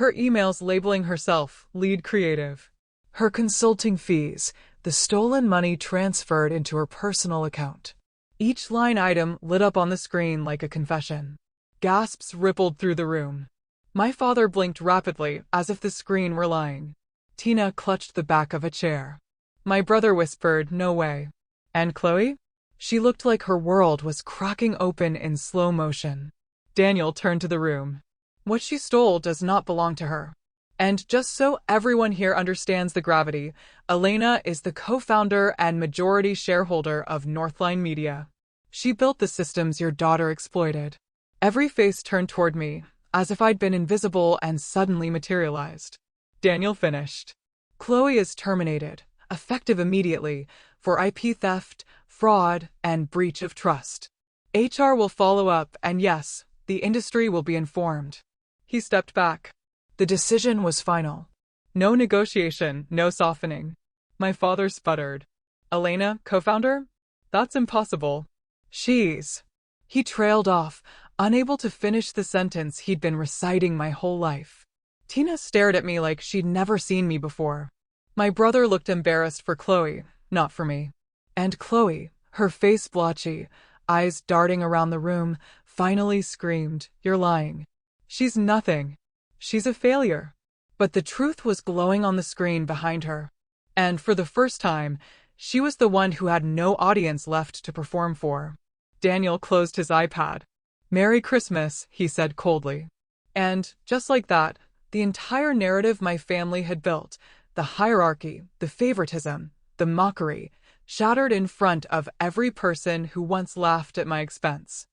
Her emails labeling herself lead creative. Her consulting fees, the stolen money transferred into her personal account. Each line item lit up on the screen like a confession. Gasps rippled through the room. My father blinked rapidly, as if the screen were lying. Tina clutched the back of a chair. My brother whispered, "No way." And Chloe? She looked like her world was cracking open in slow motion. Daniel turned to the room. What she stole does not belong to her. And just so everyone here understands the gravity, Elena is the co-founder and majority shareholder of Northline Media. She built the systems your daughter exploited. Every face turned toward me, as if I'd been invisible and suddenly materialized. Daniel finished. Chloe is terminated, effective immediately, for IP theft, fraud, and breach of trust. HR will follow up, and yes, the industry will be informed. He stepped back. The decision was final. No negotiation, no softening. My father sputtered. Elena, co-founder? That's impossible. She's... He trailed off, unable to finish the sentence he'd been reciting my whole life. Tina stared at me like she'd never seen me before. My brother looked embarrassed for Chloe, not for me. And Chloe, her face blotchy, eyes darting around the room, finally screamed, "You're lying. She's nothing. She's a failure." But the truth was glowing on the screen behind her. And for the first time, she was the one who had no audience left to perform for. Daniel closed his iPad. "Merry Christmas," he said coldly. And, just like that, the entire narrative my family had built, the hierarchy, the favoritism, the mockery, shattered in front of every person who once laughed at my expense.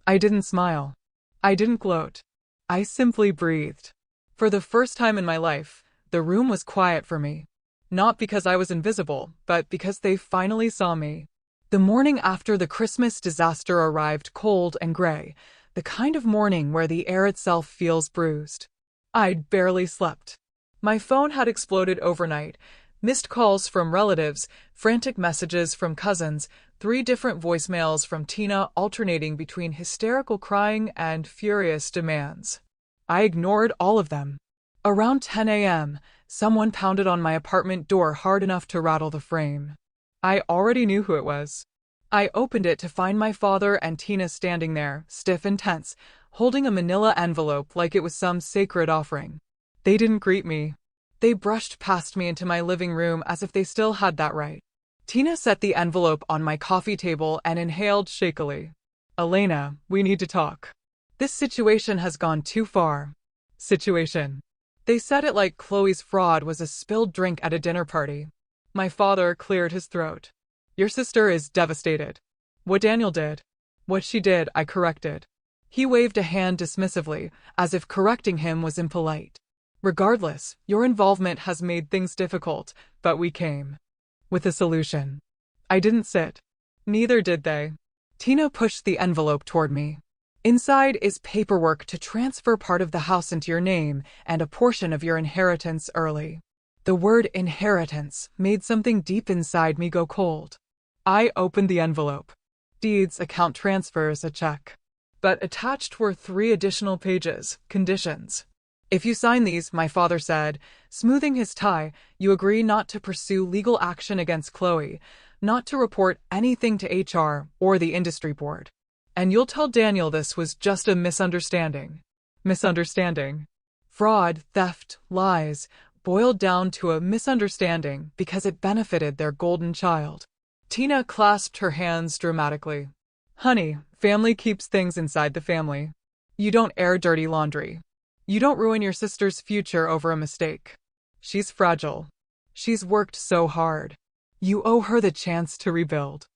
I didn't smile. I didn't gloat. I simply breathed. For the first time in my life, the room was quiet for me. Not because I was invisible, but because they finally saw me. The morning after the Christmas disaster arrived cold and gray, the kind of morning where the air itself feels bruised. I'd barely slept. My phone had exploded overnight. Missed calls from relatives, frantic messages from cousins, 3 different voicemails from Tina alternating between hysterical crying and furious demands. I ignored all of them. Around 10 a.m., someone pounded on my apartment door hard enough to rattle the frame. I already knew who it was. I opened it to find my father and Tina standing there, stiff and tense, holding a manila envelope like it was some sacred offering. They didn't greet me. They brushed past me into my living room as if they still had that right. Tina set the envelope on my coffee table and inhaled shakily. "Elena, we need to talk. This situation has gone too far." Situation. They said it like Chloe's fraud was a spilled drink at a dinner party. My father cleared his throat. "Your sister is devastated. What Daniel did. What she did, I corrected." He waved a hand dismissively, as if correcting him was impolite. "Regardless, your involvement has made things difficult, but we came with a solution." I didn't sit. Neither did they. Tina pushed the envelope toward me. "Inside is paperwork to transfer part of the house into your name and a portion of your inheritance early." The word inheritance made something deep inside me go cold. I opened the envelope. Deeds, account transfers, a check. But attached were 3 additional pages, conditions. "If you sign these," my father said, smoothing his tie, "you agree not to pursue legal action against Chloe, not to report anything to HR or the industry board. And you'll tell Daniel this was just a misunderstanding." Misunderstanding. Fraud, theft, lies, boiled down to a misunderstanding because it benefited their golden child. Tina clasped her hands dramatically. "Honey, family keeps things inside the family. You don't air dirty laundry. You don't ruin your sister's future over a mistake. She's fragile. She's worked so hard. You owe her the chance to rebuild."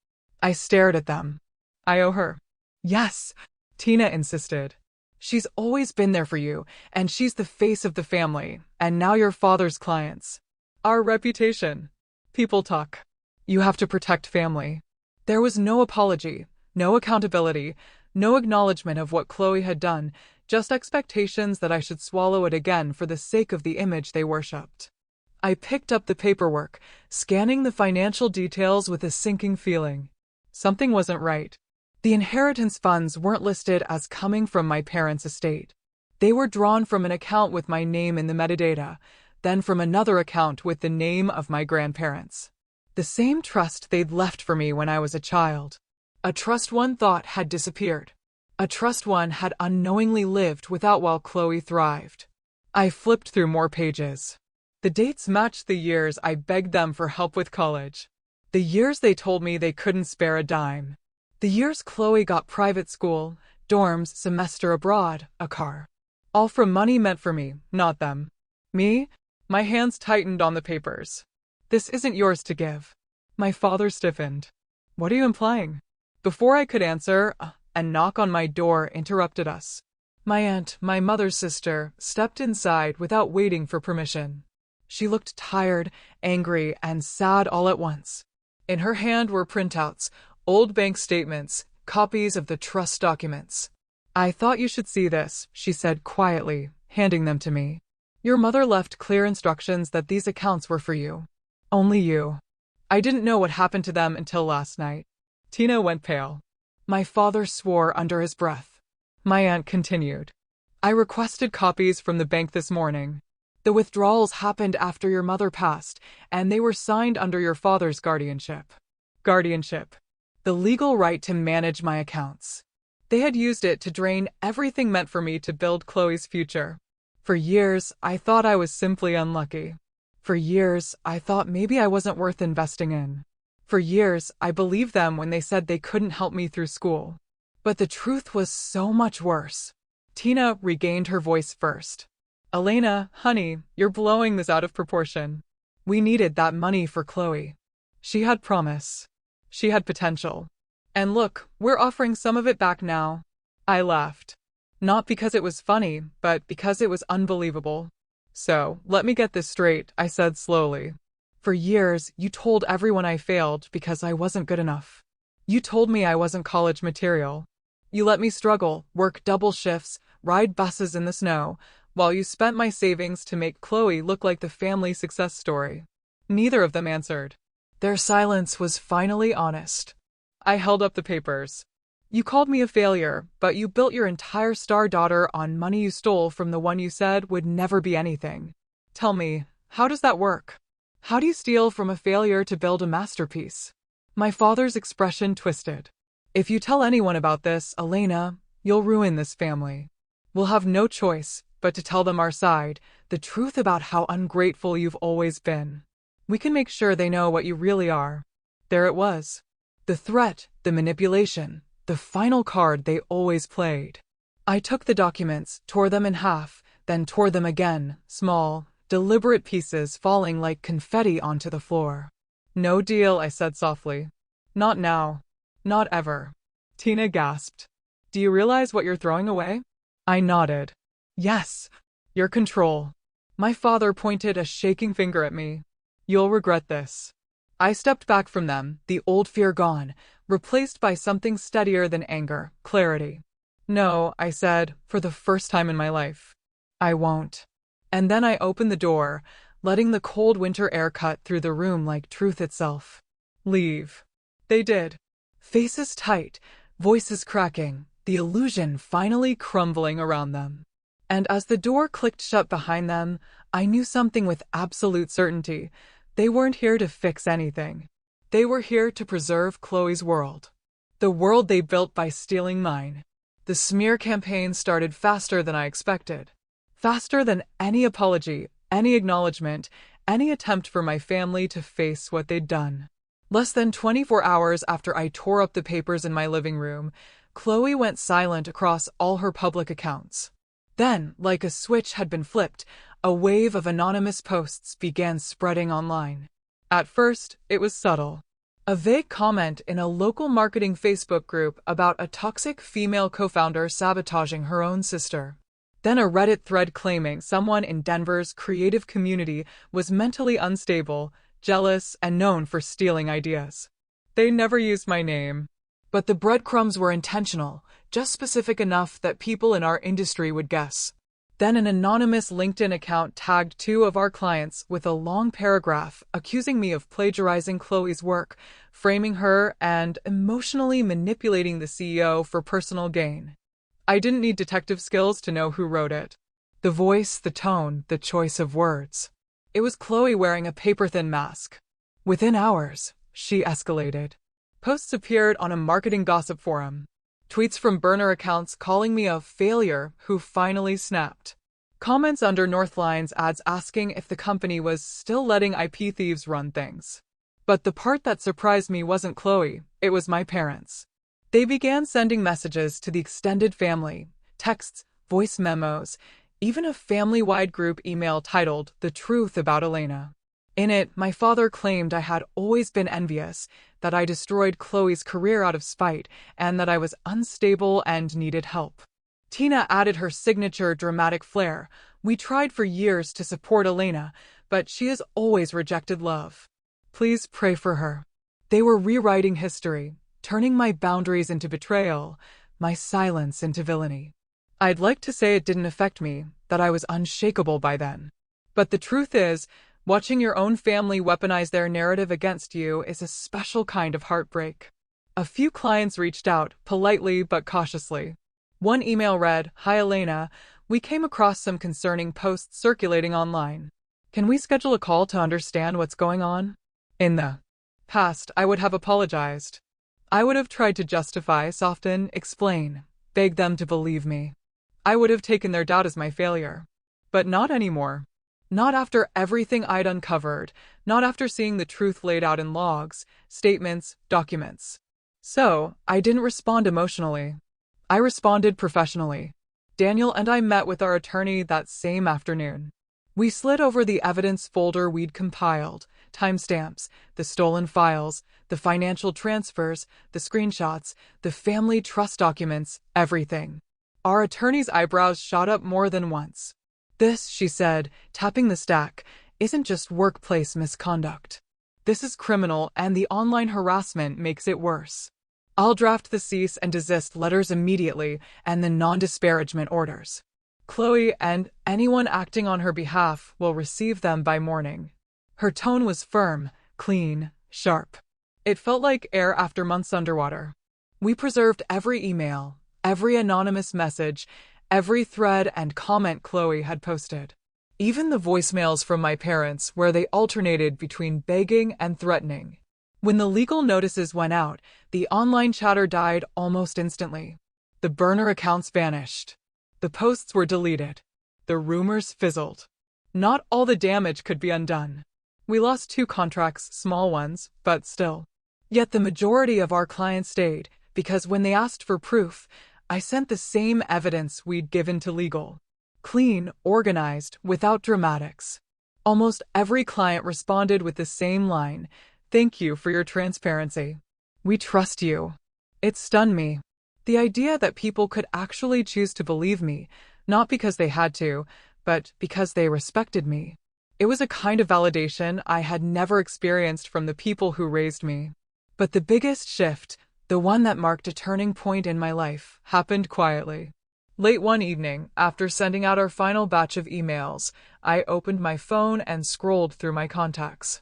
I stared at them. "I owe her." "Yes," Tina insisted. She's always been there for you, and she's the face of the family, and now your father's clients. Our reputation. People talk. You have to protect family. There was no apology, no accountability, no acknowledgement of what Chloe had done, just expectations that I should swallow it again for the sake of the image they worshipped. I picked up the paperwork, scanning the financial details with a sinking feeling. Something wasn't right. The inheritance funds weren't listed as coming from my parents' estate. They were drawn from an account with my name in the metadata, then from another account with the name of my grandparents. The same trust they'd left for me when I was a child. A trust one thought had disappeared. A trust one had unknowingly lived without while Chloe thrived. I flipped through more pages. The dates matched the years I begged them for help with college. The years they told me they couldn't spare a dime. The years Chloe got private school, dorms, semester abroad, a car. All from money meant for me, not them. Me? My hands tightened on the papers. This isn't yours to give. My father stiffened. What are you implying? Before I could answer, a knock on my door interrupted us. My aunt, my mother's sister, stepped inside without waiting for permission. She looked tired, angry, and sad all at once. In her hand were printouts, old bank statements, copies of the trust documents. I thought you should see this, she said quietly, handing them to me. Your mother left clear instructions that these accounts were for you. Only you. I didn't know what happened to them until last night. Tina went pale. My father swore under his breath. My aunt continued. I requested copies from the bank this morning. The withdrawals happened after your mother passed, and they were signed under your father's guardianship. Guardianship. The legal right to manage my accounts. They had used it to drain everything meant for me to build Chloe's future. For years, I thought I was simply unlucky. For years, I thought maybe I wasn't worth investing in. For years, I believed them when they said they couldn't help me through school. But the truth was so much worse. Tina regained her voice first. Elena, honey, you're blowing this out of proportion. We needed that money for Chloe. She had promise. She had potential. And look, we're offering some of it back now. I laughed. Not because it was funny, but because it was unbelievable. So, let me get this straight, I said slowly. For years, you told everyone I failed because I wasn't good enough. You told me I wasn't college material. You let me struggle, work double shifts, ride buses in the snow, while you spent my savings to make Chloe look like the family success story. Neither of them answered. Their silence was finally honest. I held up the papers. You called me a failure, but you built your entire star daughter on money you stole from the one you said would never be anything. Tell me, how does that work? How do you steal from a failure to build a masterpiece? My father's expression twisted. If you tell anyone about this, Elena, you'll ruin this family. We'll have no choice but to tell them our side, the truth about how ungrateful you've always been. We can make sure they know what you really are. There it was. The threat, the manipulation, the final card they always played. I took the documents, tore them in half, then tore them again, small, deliberate pieces falling like confetti onto the floor. No deal, I said softly. Not now. Not ever. Tina gasped. Do you realize what you're throwing away? I nodded. Yes. Your control. My father pointed a shaking finger at me. You'll regret this. I stepped back from them, the old fear gone, replaced by something steadier than anger, clarity. No, I said, for the first time in my life. I won't. And then I opened the door, letting the cold winter air cut through the room like truth itself. Leave. They did. Faces tight, voices cracking, the illusion finally crumbling around them. And as the door clicked shut behind them, I knew something with absolute certainty. They weren't here to fix anything. They were here to preserve Chloe's world. The world they built by stealing mine. The smear campaign started faster than I expected. Faster than any apology, any acknowledgement, any attempt for my family to face what they'd done. Less than 24 hours after I tore up the papers in my living room, Chloe went silent across all her public accounts. Then, like a switch had been flipped, a wave of anonymous posts began spreading online. At first, it was subtle. A vague comment in a local marketing Facebook group about a toxic female co-founder sabotaging her own sister. Then a Reddit thread claiming someone in Denver's creative community was mentally unstable, jealous, and known for stealing ideas. They never used my name. But the breadcrumbs were intentional, just specific enough that people in our industry would guess. Then an anonymous LinkedIn account tagged two of our clients with a long paragraph accusing me of plagiarizing Chloe's work, framing her, and emotionally manipulating the CEO for personal gain. I didn't need detective skills to know who wrote it. The voice, the tone, the choice of words. It was Chloe wearing a paper-thin mask. Within hours, she escalated. Posts appeared on a marketing gossip forum. Tweets from burner accounts calling me a failure who finally snapped. Comments under Northline's ads asking if the company was still letting IP thieves run things. But the part that surprised me wasn't Chloe, it was my parents. They began sending messages to the extended family, texts, voice memos, even a family-wide group email titled "The Truth About Elena." In it, my father claimed I had always been envious, that I destroyed Chloe's career out of spite, and that I was unstable and needed help. Tina added her signature dramatic flair. We tried for years to support Elena, but she has always rejected love. Please pray for her. They were rewriting history, turning my boundaries into betrayal, my silence into villainy. I'd like to say it didn't affect me, that I was unshakable by then. But the truth is, watching your own family weaponize their narrative against you is a special kind of heartbreak. A few clients reached out, politely but cautiously. One email read, "Hi Elena, we came across some concerning posts circulating online. Can we schedule a call to understand what's going on?" In the past, I would have apologized. I would have tried to justify, soften, explain, beg them to believe me. I would have taken their doubt as my failure. But not anymore. Not after everything I'd uncovered, not after seeing the truth laid out in logs, statements, documents. So, I didn't respond emotionally. I responded professionally. Daniel and I met with our attorney that same afternoon. We slid over the evidence folder we'd compiled, timestamps, the stolen files, the financial transfers, the screenshots, the family trust documents, everything. Our attorney's eyebrows shot up more than once. "This," she said, tapping the stack, "isn't just workplace misconduct. This is criminal, and the online harassment makes it worse. I'll draft the cease and desist letters immediately and the non-disparagement orders. Chloe and anyone acting on her behalf will receive them by morning." Her tone was firm, clean, sharp. It felt like air after months underwater. We preserved every email, every anonymous message, every thread and comment Chloe had posted. Even the voicemails from my parents where they alternated between begging and threatening. When the legal notices went out, the online chatter died almost instantly. The burner accounts vanished. The posts were deleted. The rumors fizzled. Not all the damage could be undone. We lost 2 contracts, small ones, but still. Yet the majority of our clients stayed, because when they asked for proof, I sent the same evidence we'd given to legal. Clean, organized, without dramatics. Almost every client responded with the same line, "Thank you for your transparency. We trust you." It stunned me. The idea that people could actually choose to believe me, not because they had to, but because they respected me. It was a kind of validation I had never experienced from the people who raised me. But the biggest shift, the one that marked a turning point in my life, happened quietly. Late one evening, after sending out our final batch of emails, I opened my phone and scrolled through my contacts.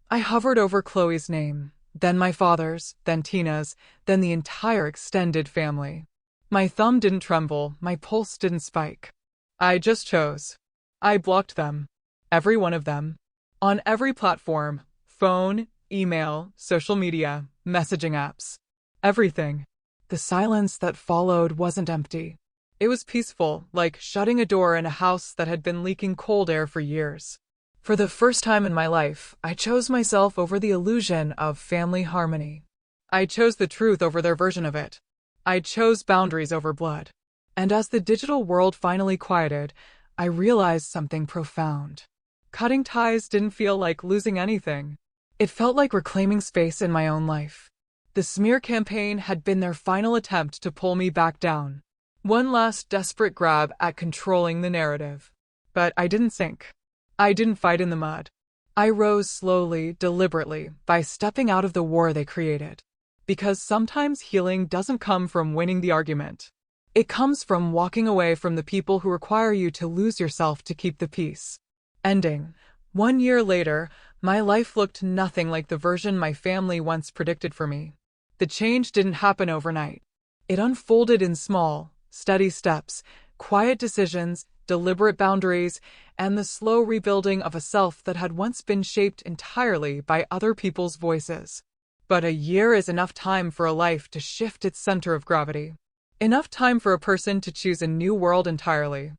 I hovered over Chloe's name, then my father's, then Tina's, then the entire extended family. My thumb didn't tremble, my pulse didn't spike. I just chose. I blocked them. Every one of them. On every platform, phone, email, social media, messaging apps. Everything. The silence that followed wasn't empty. It was peaceful, like shutting a door in a house that had been leaking cold air for years. For the first time in my life, I chose myself over the illusion of family harmony. I chose the truth over their version of it. I chose boundaries over blood. And as the digital world finally quieted, I realized something profound. Cutting ties didn't feel like losing anything. It felt like reclaiming space in my own life. The smear campaign had been their final attempt to pull me back down. One last desperate grab at controlling the narrative. But I didn't sink. I didn't fight in the mud. I rose slowly, deliberately, by stepping out of the war they created. Because sometimes healing doesn't come from winning the argument. It comes from walking away from the people who require you to lose yourself to keep the peace. Ending. 1 year later, my life looked nothing like the version my family once predicted for me. The change didn't happen overnight. It unfolded in small, steady steps, quiet decisions, deliberate boundaries, and the slow rebuilding of a self that had once been shaped entirely by other people's voices. But a year is enough time for a life to shift its center of gravity. Enough time for a person to choose a new world entirely.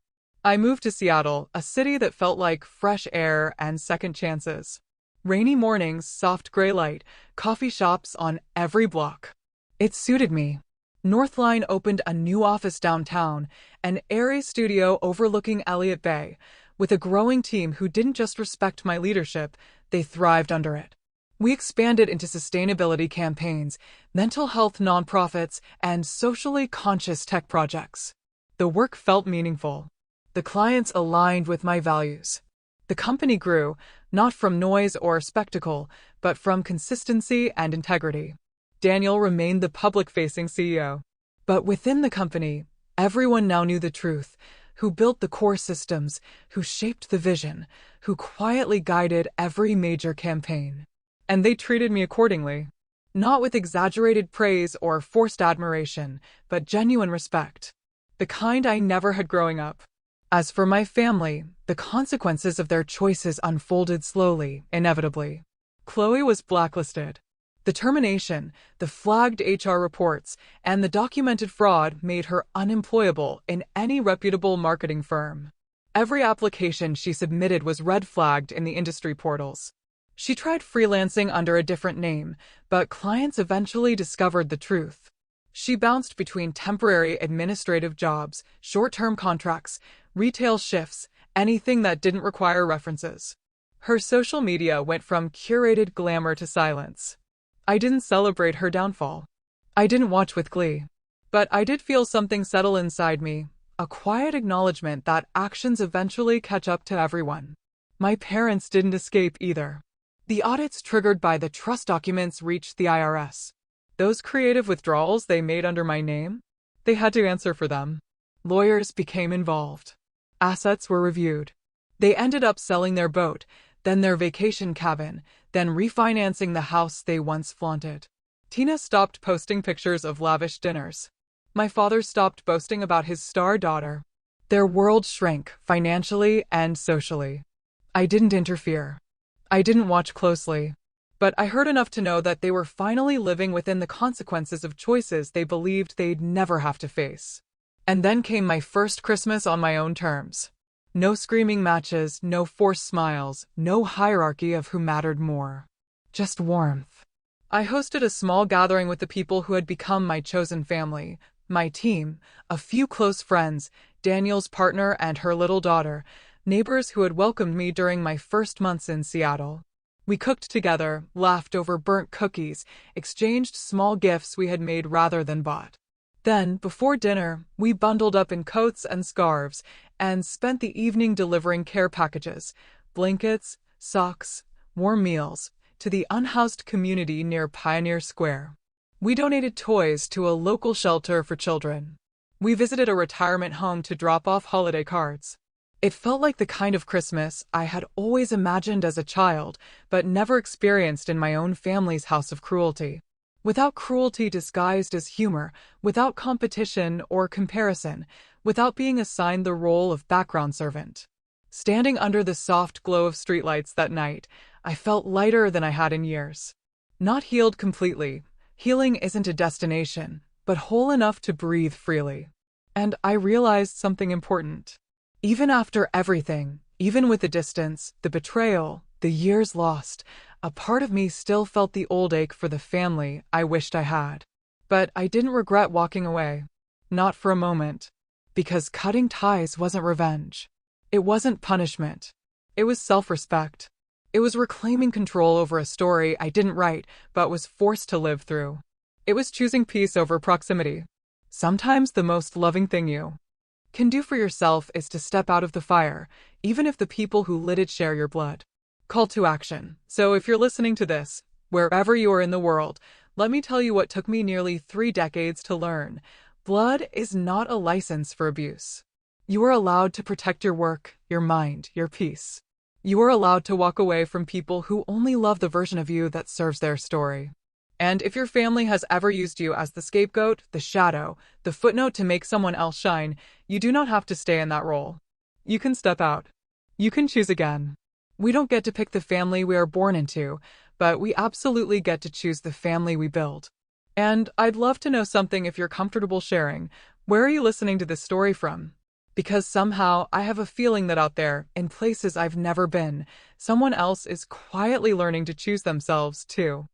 I moved to Seattle, a city that felt like fresh air and second chances. Rainy mornings, soft gray light, coffee shops on every block. It suited me. Northline opened a new office downtown, an airy studio overlooking Elliott Bay, with a growing team who didn't just respect my leadership, they thrived under it. We expanded into sustainability campaigns, mental health nonprofits, and socially conscious tech projects. The work felt meaningful. The clients aligned with my values. The company grew, not from noise or spectacle, but from consistency and integrity. Daniel remained the public-facing CEO. But within the company, everyone now knew the truth, who built the core systems, who shaped the vision, who quietly guided every major campaign. And they treated me accordingly. Not with exaggerated praise or forced admiration, but genuine respect. The kind I never had growing up. As for my family, the consequences of their choices unfolded slowly, inevitably. Chloe was blacklisted. The termination, the flagged HR reports, and the documented fraud made her unemployable in any reputable marketing firm. Every application she submitted was red flagged in the industry portals. She tried freelancing under a different name, but clients eventually discovered the truth. She bounced between temporary administrative jobs, short-term contracts, retail shifts, anything that didn't require references. Her social media went from curated glamour to silence. I didn't celebrate her downfall. I didn't watch with glee. But I did feel something settle inside me, a quiet acknowledgement that actions eventually catch up to everyone. My parents didn't escape either. The audits triggered by the trust documents reached the IRS. Those creative withdrawals they made under my name, they had to answer for them. Lawyers became involved. Assets were reviewed. They ended up selling their boat, then their vacation cabin, then refinancing the house they once flaunted. Tina stopped posting pictures of lavish dinners. My father stopped boasting about his star daughter. Their world shrank, financially and socially. I didn't interfere. I didn't watch closely. But I heard enough to know that they were finally living within the consequences of choices they believed they'd never have to face. And then came my first Christmas on my own terms. No screaming matches, no forced smiles, no hierarchy of who mattered more. Just warmth. I hosted a small gathering with the people who had become my chosen family, my team, a few close friends, Daniel's partner and her little daughter, neighbors who had welcomed me during my first months in Seattle. We cooked together, laughed over burnt cookies, exchanged small gifts we had made rather than bought. Then, before dinner, we bundled up in coats and scarves and spent the evening delivering care packages, blankets, socks, warm meals, to the unhoused community near Pioneer Square. We donated toys to a local shelter for children. We visited a retirement home to drop off holiday cards. It felt like the kind of Christmas I had always imagined as a child, but never experienced in my own family's house of cruelty. Without cruelty disguised as humor, without competition or comparison, without being assigned the role of background servant. Standing under the soft glow of streetlights that night, I felt lighter than I had in years. Not healed completely. Healing isn't a destination, but whole enough to breathe freely. And I realized something important. Even after everything, even with the distance, the betrayal, the years lost, a part of me still felt the old ache for the family I wished I had. But I didn't regret walking away. Not for a moment. Because cutting ties wasn't revenge. It wasn't punishment. It was self-respect. It was reclaiming control over a story I didn't write, but was forced to live through. It was choosing peace over proximity. Sometimes the most loving thing you can do for yourself is to step out of the fire, even if the people who lit it share your blood. Call to action. So if you're listening to this, wherever you are in the world, let me tell you what took me nearly 3 decades to learn. Blood is not a license for abuse. You are allowed to protect your work, your mind, your peace. You are allowed to walk away from people who only love the version of you that serves their story. And if your family has ever used you as the scapegoat, the shadow, the footnote to make someone else shine, you do not have to stay in that role. You can step out. You can choose again. We don't get to pick the family we are born into, but we absolutely get to choose the family we build. And I'd love to know something if you're comfortable sharing. Where are you listening to this story from? Because somehow I have a feeling that out there, in places I've never been, someone else is quietly learning to choose themselves too.